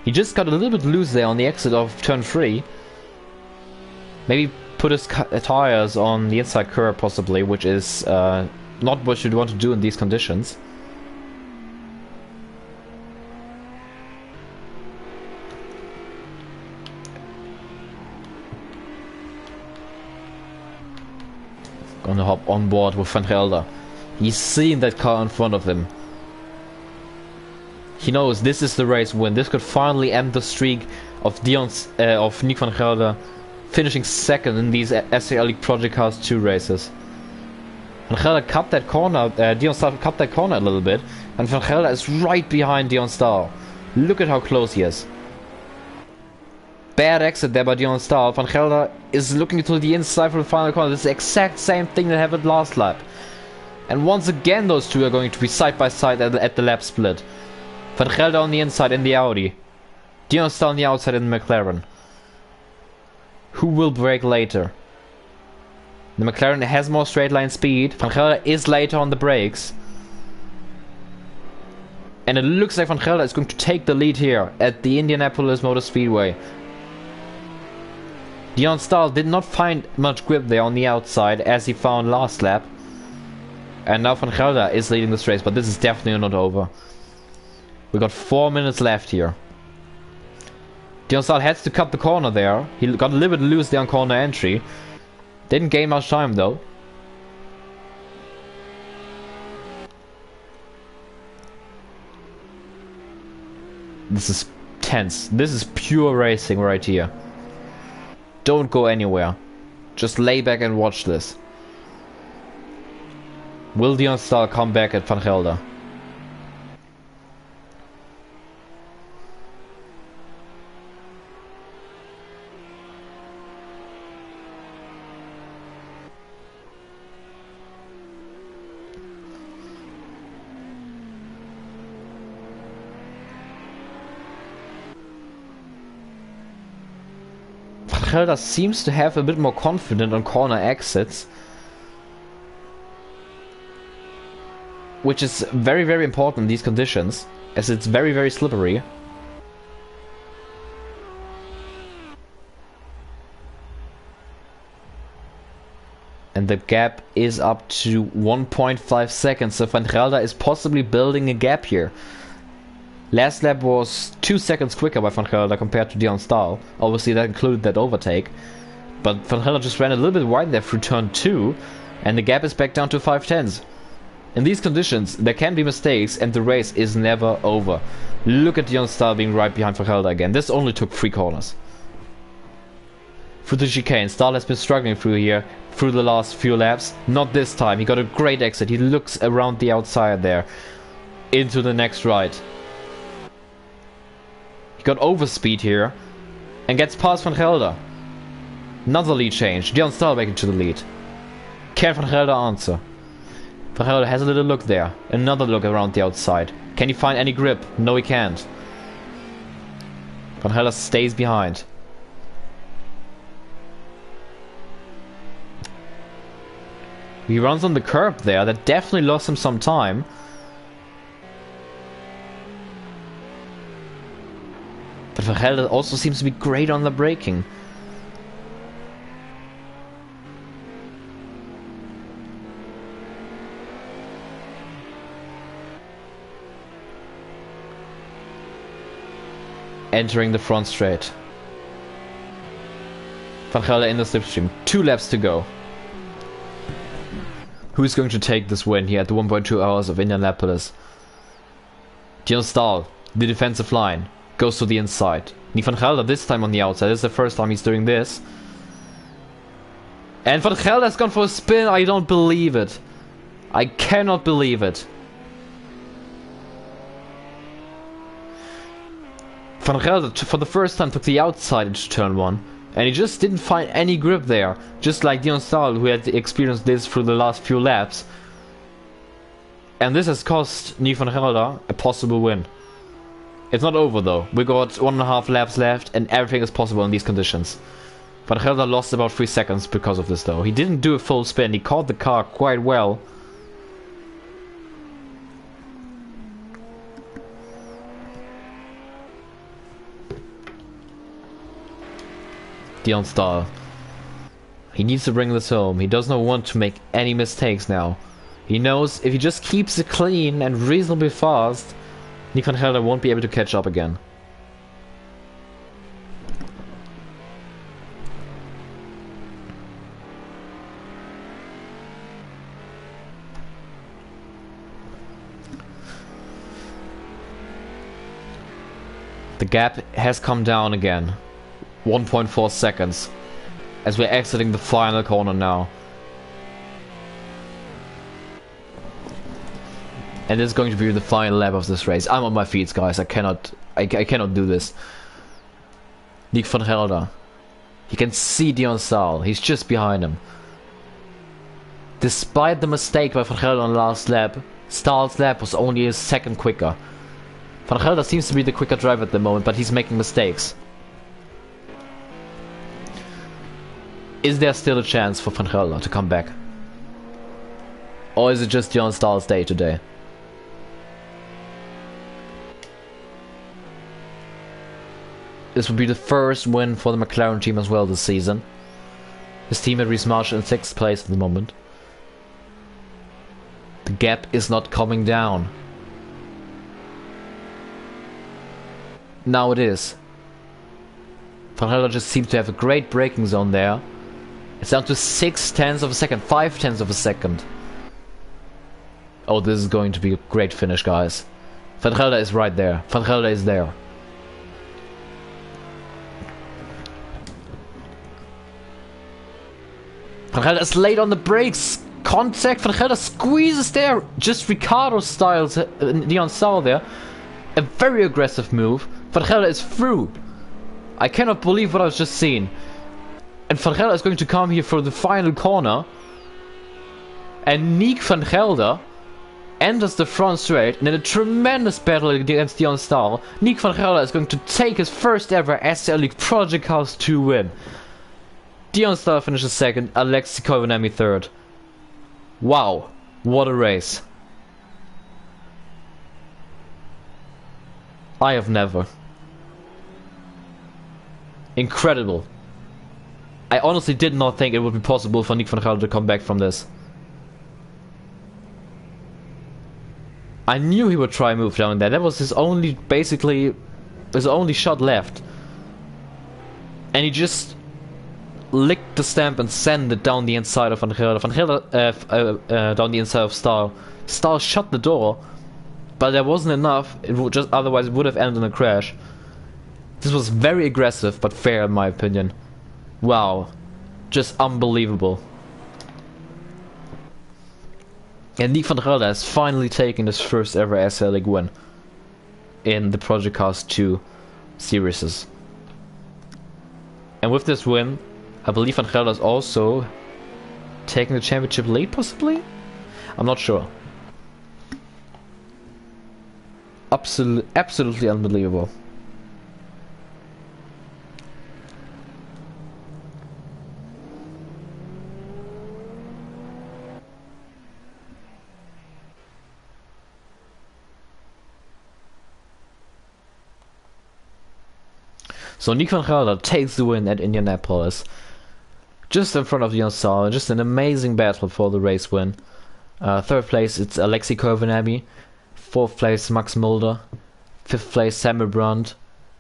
He just got a little bit loose there on the exit of turn 3. Maybe put his tires on the inside curb possibly, which is not what you'd want to do in these conditions. Gonna hop on board with Van Gelder. He's seeing that car in front of him. He knows this is the race win. This could finally end the streak of Nick van Gelder finishing second in these SRL League Project Cars 2 races. Van Gelder cut that corner, Dion Stahl cut that corner a little bit, and Van Gelder is right behind Dion Stahl. Look at how close he is. Bad exit there by Dion Stahl. Van Gelder is looking to the inside for the final corner. This is the exact same thing that happened last lap. And once again those two are going to be side by side at the lap split. Van Gelder on the inside in the Audi. Dion Stahl on the outside in the McLaren. Who will brake later? The McLaren has more straight line speed. Van Gelder is later on the brakes. And it looks like Van Gelder is going to take the lead here at the Indianapolis Motor Speedway. Dion Stahl did not find much grip there on the outside as he found last lap. And now Van Gelder is leading this race, but this is definitely not over. We got 4 minutes left here. Dion Stahl had to cut the corner there. He got a little bit loose there on corner entry. Didn't gain much time though. This is tense. This is pure racing right here. Don't go anywhere. Just lay back and watch this. Will Dion Stahl come back at Van Gelder? Van Gelder seems to have a bit more confidence on corner exits, which is very, very important in these conditions, as it's very, very slippery. And the gap is up to 1.5 seconds, so Van Gelder is possibly building a gap here. Last lap was 2 seconds quicker by Van Gelder compared to Dion Stahl. Obviously that included that overtake. But Van Gelder just ran a little bit wide there through turn 2, and the gap is back down to 5/10. In these conditions, there can be mistakes, and the race is never over. Look at Dion Stahl being right behind Van Gelder again. This only took 3 corners. Through the chicane, Stahl has been struggling through here, through the last few laps. Not this time, he got a great exit. He looks around the outside there, into the next right. He got overspeed here, and gets past Van Gelder. Another lead change, Dion Stahl back into the lead. Can Van Gelder answer? Van Gelder has a little look there, another look around the outside. Can he find any grip? No, he can't. Van Gelder stays behind. He runs on the curb there, that definitely lost him some time. But Van Gelder also seems to be great on the braking. Entering the front straight. Van Gelder in the slipstream. 2 laps to go. Who's going to take this win here at the 1.2 hours of Indianapolis? Dion Stahl, the defensive line, goes to the inside. Van Gelder this time on the outside. This is the first time he's doing this. And Van Gelder has gone for a spin. I don't believe it. I cannot believe it. Van Gelder for the first time took the outside into turn 1. And he just didn't find any grip there. Just like Dion Stahl, who had experienced this through the last few laps. And this has cost Van Gelder a possible win. It's not over though. We got 1.5 laps left and everything is possible in these conditions. Van Gelder lost about 3 seconds because of this though. He didn't do a full spin. He caught the car quite well. Dion Stahl. He needs to bring this home. He does not want to make any mistakes now. He knows if he just keeps it clean and reasonably fast, Van Gelder won't be able to catch up again. The gap has come down again. 1.4 seconds as we're exiting the final corner now. And this is going to be the final lap of this race. I'm on my feet, guys. I cannot do this. Van Gelder. He can see Dion Stahl. He's just behind him. Despite the mistake by Van Gelder on the last lap, Stahl's lap was only a second quicker. Van Gelder seems to be the quicker driver at the moment, but he's making mistakes. Is there still a chance for Van Gelder to come back? Or is it just Dion Stahl's day today? This would be the first win for the McLaren team as well this season. His teammate Rhys Marshall in 6th place at the moment. The gap is not coming down. Now it is. Van Gelder just seems to have a great braking zone there. It's down to 0.6 of a second, 0.5 of a second. Oh, this is going to be a great finish, guys. Van Gelder is right there. Van Gelder is there. Van Gelder is late on the brakes. Contact. Van Gelder squeezes there. Just Ricardo styles Dion Sal there. A very aggressive move. Van Gelder is through. I cannot believe what I was just seeing. And Van Gelder is going to come here for the final corner. And Nick Van Gelder enters the front straight. And in a tremendous battle against Dion Stahl, Nick Van Gelder is going to take his first ever SRL League Project Cars 2 win. Dion Stahl finishes second, Alexei Koivunami third. Wow, what a race. I have never. Incredible. I honestly did not think it would be possible for Nick Van Gelder to come back from this. I knew he would try and move down there. That was his only, basically, his only shot left. And he just licked the stamp and sent it down the inside of Van Gelder. Van Gelder, down the inside of Stahl. Stahl shut the door, but there wasn't enough. It would just, otherwise it would have ended in a crash. This was very aggressive, but fair in my opinion. Wow. Just unbelievable. And Nick Van Gelder has finally taken his first ever SRL League win in the Project Cars 2 series. And with this win, I believe Van Gelder is also taking the championship lead, possibly? I'm not sure. Absolutely unbelievable. So Nick Van Gelder takes the win at Indianapolis. Just in front of Dion Stahl. Just an amazing battle for the race win. Third place it's Alexei Koivunami. Fourth place Max Mulder. Fifth place Samuel Brandt,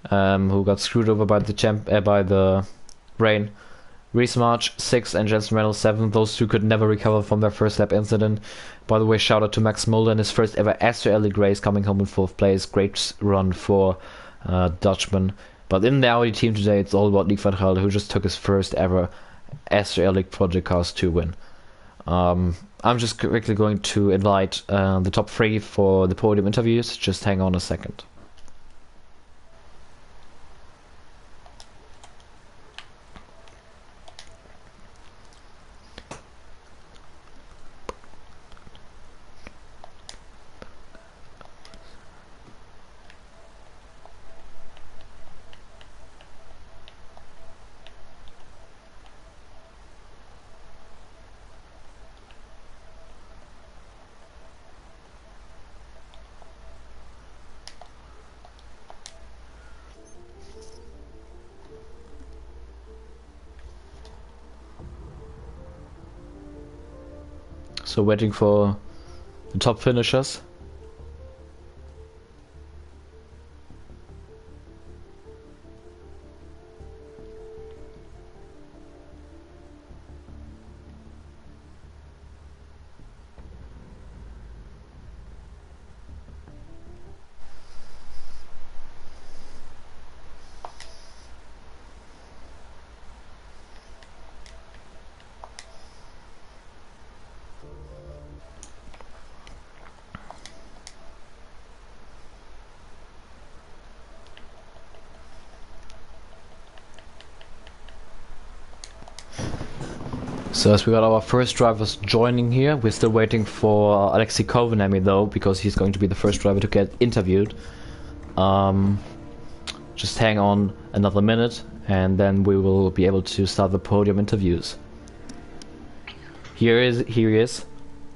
who got screwed over by the rain. Reese March 6th and Jensen Reynolds 7th. Those two could never recover from their first lap incident. By the way, shout out to Max Mulder in his first ever SRL League race, coming home in 4th place. Great run for Dutchman. But in the Audi team today, it's all about Nick Van Gelder, who just took his first ever SRL League Project Cars 2 win. I'm just quickly going to invite the top 3 for the podium interviews. Just hang on a second. So waiting for the top finishers. So as we got our first drivers joining here, we're still waiting for Alexei Koivunami though, because he's going to be the first driver to get interviewed. Just hang on another minute and then we will be able to start the podium interviews. Here he is.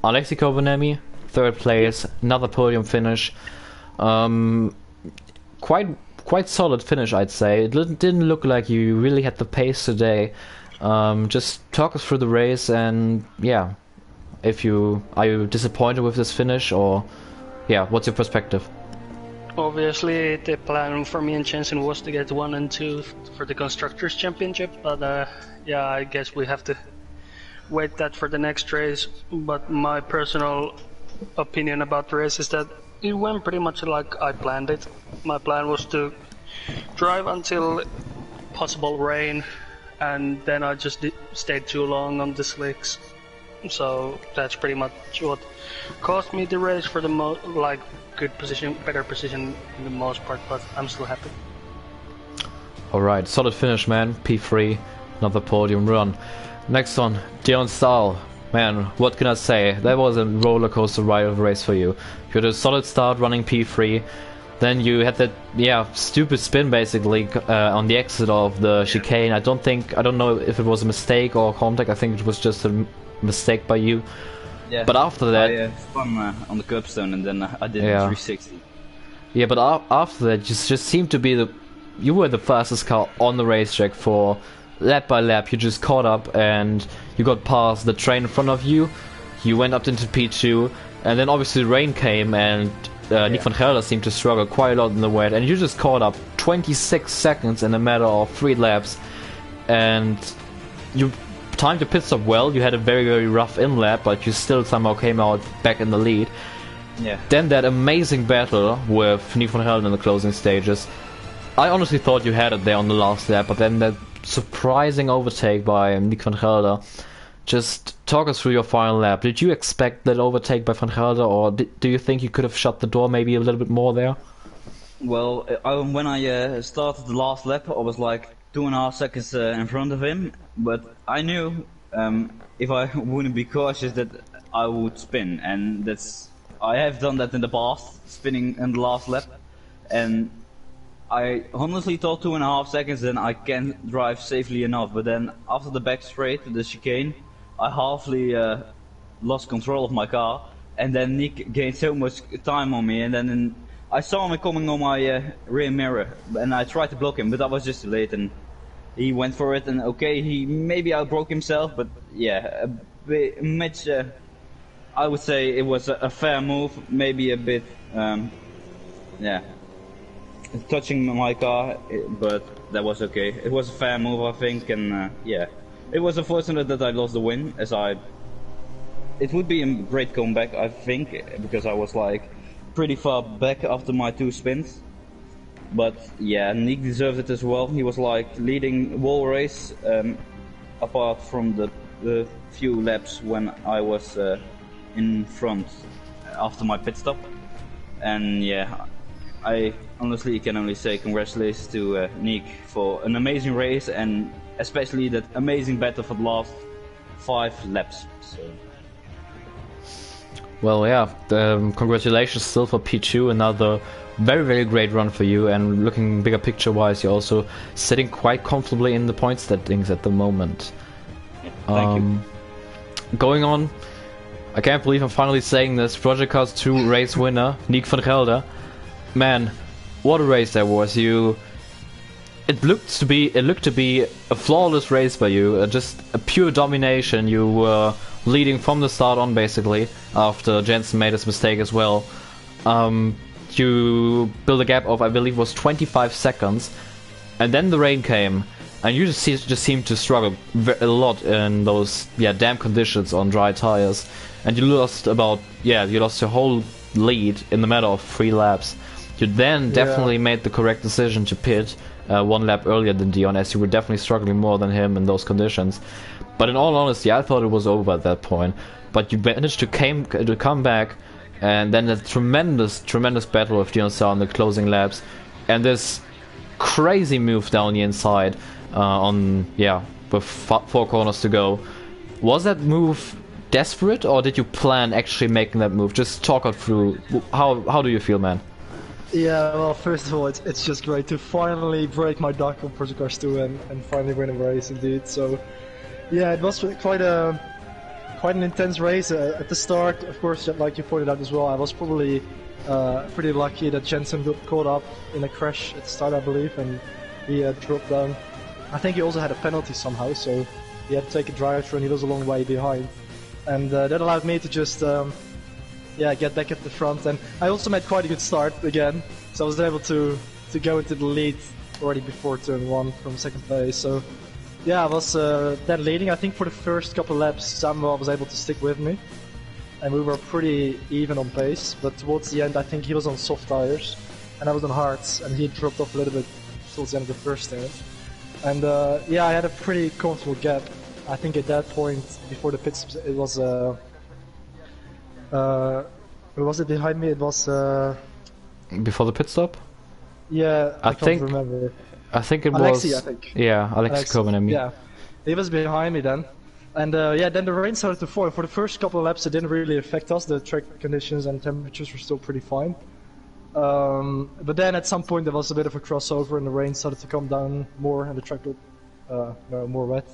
Alexei Koivunami, third place, another podium finish. Quite solid finish, I'd say. It didn't look like you really had the pace today. Just talk us through the race and yeah, are you disappointed with this finish, or yeah, what's your perspective? Obviously the plan for me and Jensen was to get 1 and 2 for the Constructors' Championship, but yeah, I guess we have to wait that for the next race. But my personal opinion about the race is that it went pretty much like I planned it. My plan was to drive until possible rain and then I just stayed too long on the slicks. So that's pretty much what cost me the race for the good position, better position in the most part, but I'm still happy. Alright, solid finish, man. P3, another podium run. Next one, Dion Stahl. Man, what can I say? That was a roller coaster ride of a race for you. You had a solid start running P3, then you had that stupid spin basically on the exit of the chicane. I don't know if it was a mistake or contact. I think it was just a mistake by you. Yeah. But after that, I spun on the curbstone and then I did 360. Yeah, but after that, just seemed to be you were the fastest car on the racetrack for lap by lap. You just caught up and you got past the train in front of you. You went up into P2, and then obviously the rain came and Nick van Gelder seemed to struggle quite a lot in the wet, and you just caught up 26 seconds in a matter of 3 laps, and you timed your pit stop well. You had a very, very rough in lap, but you still somehow came out back in the lead. Yeah. Then that amazing battle with Nick van Gelder in the closing stages. I honestly thought you had it there on the last lap, but then that surprising overtake by Nick van Gelder. Just talk us through your final lap. Did you expect that overtake by Van Gelder, or do you think you could have shut the door maybe a little bit more there? Well, when I started the last lap, I was like 2.5 seconds in front of him, but I knew if I wouldn't be cautious that I would spin, and I have done that in the past, spinning in the last lap, and I honestly thought 2.5 seconds then I can drive safely enough, but then after the back straight, the chicane, I halfly lost control of my car, and then Nick gained so much time on me, and then I saw him coming on my rear mirror, and I tried to block him, but I was just too late, and he went for it, and okay, he maybe outbroke himself, but yeah, much, I would say it was a fair move, maybe a bit, touching my car, but that was okay. It was a fair move, I think, and it was unfortunate that I lost the win, it would be a great comeback, I think, because I was like pretty far back after my 2 spins. But yeah, Nick deserved it as well. He was like leading whole race, apart from the few laps when I was in front after my pit stop. And yeah, I honestly can only say congratulations to Nick for an amazing race, and especially that amazing battle for the last 5 laps. So. Well, yeah, congratulations still for P2, another very, very great run for you, and looking bigger picture wise, you're also sitting quite comfortably in the point standings at the moment. Yeah, thank you. Going on, I can't believe I'm finally saying this, Project Cars 2 race winner, Nick van Gelder. Man, what a race that was. It looked to be a flawless race by you, just a pure domination. You were leading from the start on basically, after Jensen made his mistake as well. You built a gap of, I believe, was 25 seconds, and then the rain came, and you just seemed to struggle a lot in those damp conditions on dry tires, and you lost your whole lead in the matter of 3 laps. You then definitely made the correct decision to pit 1 lap earlier than Dion, as you were definitely struggling more than him in those conditions. But in all honesty, I thought it was over at that point. But you managed to come back, and then a tremendous battle with Dion Stahl in the closing laps, and this crazy move down the inside with 4 corners to go. Was that move desperate, or did you plan actually making that move? Just talk us through how do you feel, man? Yeah, well, first of all, it's just great to finally break my duck on Project Cars 2 and finally win a race, indeed. So, yeah, it was quite an intense race at the start. Of course, like you pointed out as well, I was probably pretty lucky that Jensen got caught up in a crash at the start, I believe, and he dropped down. I think he also had a penalty somehow, so he had to take a drive-through, and he was a long way behind. And that allowed me to just get back at the front, and I also made quite a good start again, so I was able to go into the lead already before turn 1 from 2nd place. So yeah, I was then leading. I think for the first couple of laps Sandro was able to stick with me, and we were pretty even on pace, but towards the end I think he was on soft tires and I was on hards, and he dropped off a little bit towards the end of the first turn. And yeah, I had a pretty comfortable gap. I think at that point, before the pits, it was it behind me? It was Before the pit stop? yeah, I can't remember. I think it Alexi, was. I think. Yeah, Alexi coming at me. Yeah, he was behind me then. And yeah, then the rain started to fall. For the first couple of laps, it didn't really affect us. The track conditions and temperatures were still pretty fine. But then at some point there was a bit of a crossover and the rain started to come down more and the track looked more wet.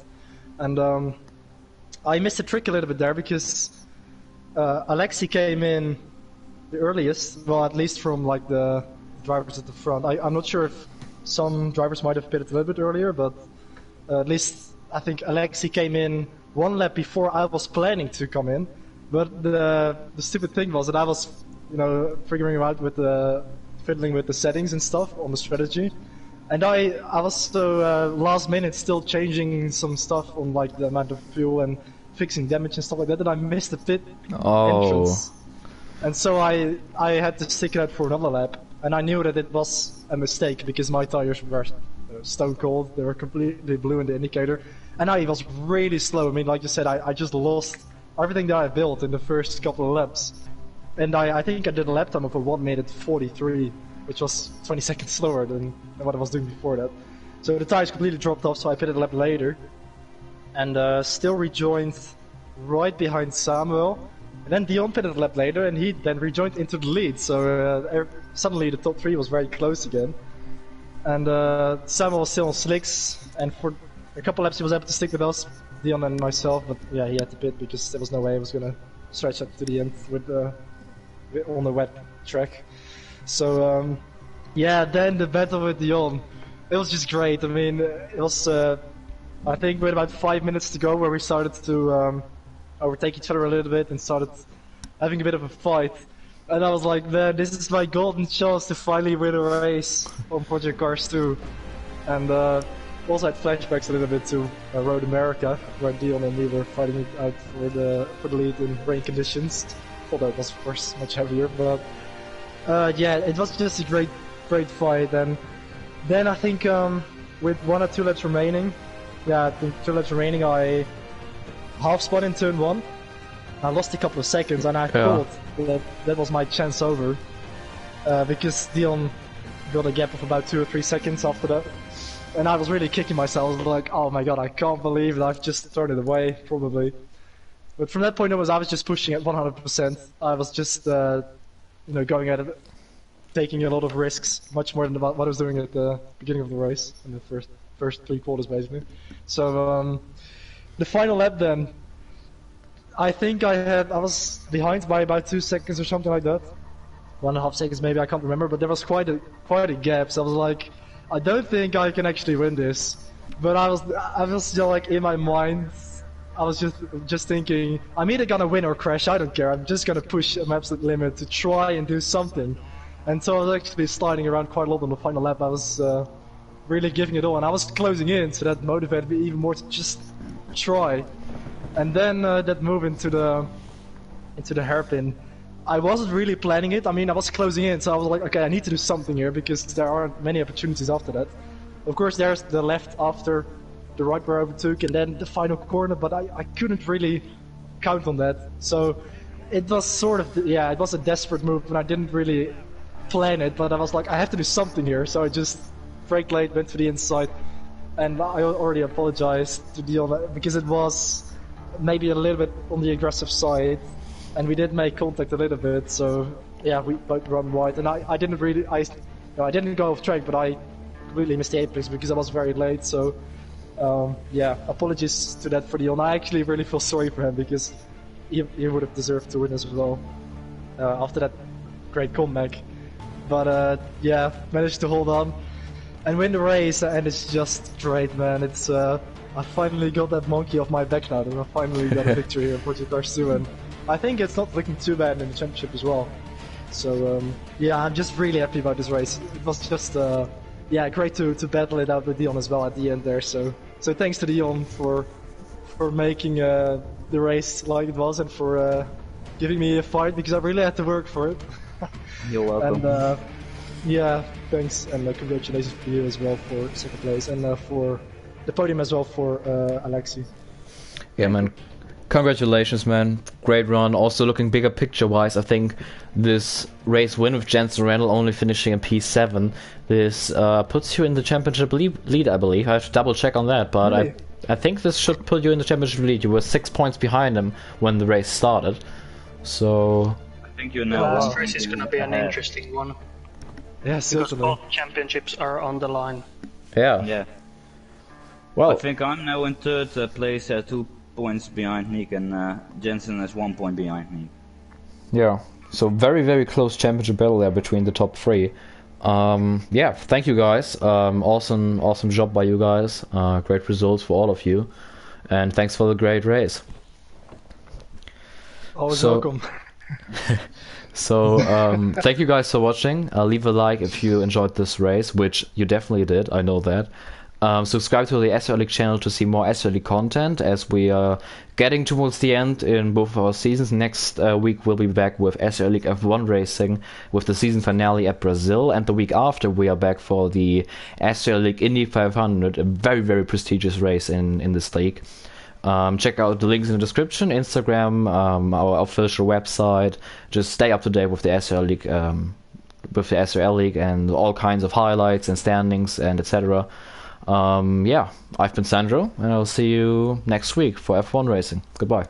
And I missed a trick a little bit there because Alexi came in the earliest, well at least from like the drivers at the front. I'm not sure if some drivers might have pitted a little bit earlier, but at least I think Alexi came in one lap before I was planning to come in. But the stupid thing was that I was, you know, figuring out with fiddling with the settings and stuff on the strategy, and I was so last minute still changing some stuff on like the amount of fuel and fixing damage and stuff like that, that I missed the pit entrance, and so I had to stick it out for another lap, and I knew that it was a mistake because my tires were stone cold, they were completely blue in the indicator, and I was really slow. I mean, like you said, I just lost everything that I built in the first couple of laps. And I think I did a lap time of a 1 minute 43, which was 20 seconds slower than what I was doing before that. So the tires completely dropped off, so I pitted a lap later. And still rejoined right behind Samuel. And then Dion pitted a lap later, and he then rejoined into the lead. So suddenly the top 3 was very close again. And Samuel was still on slicks, and for a couple laps he was able to stick with us, Dion and myself, but yeah, he had to pit because there was no way he was going to stretch up to the end with on the wet track. So yeah, then the battle with Dion, it was just great. I mean, it was I think with about 5 minutes to go where we started to overtake each other a little bit and started having a bit of a fight. And I was like, man, this is my golden chance to finally win a race on Project Cars 2. And also had flashbacks a little bit to Road America, where Dion and me were fighting it out for the lead in rain conditions. Although it was of course much heavier, but yeah, it was just a great fight. And then I think with 1 or 2 laps remaining, yeah, I think 2 laps remaining, I half spun in turn 1. I lost a couple of seconds, and I thought that was my chance over because Dion got a gap of about 2 or 3 seconds after that. And I was really kicking myself. I was like, oh my god, I can't believe that I've just thrown it away, probably. But from that point onwards, I was just pushing at 100%. I was just, you know, going at it, taking a lot of risks, much more than what I was doing at the beginning of the race, in the first 3 quarters, basically. So, the final lap then, I think I was behind by about 2 seconds or something like that. 1.5 seconds maybe, I can't remember, but there was quite a gap, so I was like, I don't think I can actually win this. But I was still like in my mind, I was just thinking, I'm either gonna win or crash, I don't care, I'm just gonna push my absolute limit to try and do something. And so I was actually sliding around quite a lot on the final lap. I was really giving it all, and I was closing in, so that motivated me even more to just try. And then that move into the hairpin, I wasn't really planning it. I mean, I was closing in, so I was like, okay, I need to do something here because there aren't many opportunities after that. Of course, there's the left after the right where I overtook, and then the final corner, but I couldn't really count on that. So it was sort of, yeah, it was a desperate move, and I didn't really plan it, but I was like, I have to do something here, so I just braked late, went to the inside, and I already apologized to Dion because it was maybe a little bit on the aggressive side, and we did make contact a little bit, so yeah, we both run wide, and I didn't really, I didn't go off track, but I completely missed the apex because I was very late, so yeah, apologies to that for Dion. I actually really feel sorry for him because he would have deserved to win as well after that great comeback. But yeah, managed to hold on and win the race, and it's just great, man. It's I finally got that monkey off my back now, and I finally got a victory in Project Cars 2, and I think it's not looking too bad in the championship as well. So yeah, I'm just really happy about this race. It was just yeah, great to battle it out with Dion as well at the end there. So thanks to Dion for making the race like it was, and for giving me a fight because I really had to work for it. You're welcome. And yeah, thanks, and congratulations to you as well for second place, and for the podium as well for Alexi. Yeah, man. Congratulations, man. Great run. Also, looking bigger picture-wise, I think this race win with Jensen Randall only finishing in P7, this puts you in the championship lead, I believe. I have to double check on that, but Really? I think this should put you in the championship lead. You were 6 points behind him when the race started. So... I think you know. The last race is going to be an interesting one. Yeah, Because certainly. both championships are on the line. yeah. Yeah. Well, I think I'm now in third place, 2 points behind Nick, and Jensen is 1 point behind me. yeah. So very, very close championship battle there between the top three. Yeah, thank you guys. Awesome job by you guys. Great results for all of you. And thanks for the great race. Always So- welcome. So, thank you guys for watching. Leave a like if you enjoyed this race, which you definitely did, I know that. Subscribe to the SRL League channel to see more SRL League content, as we are getting towards the end in both of our seasons. Next week we'll be back with SRL League F1 racing with the season finale at Brazil, and the week after we are back for the SRL League Indy 500, a very, very prestigious race in this league. Check out the links in the description, Instagram, our official website. Just stay up to date with the SRL League, and all kinds of highlights and standings and etc. Yeah, I've been Sandro, and I'll see you next week for F1 racing. Goodbye.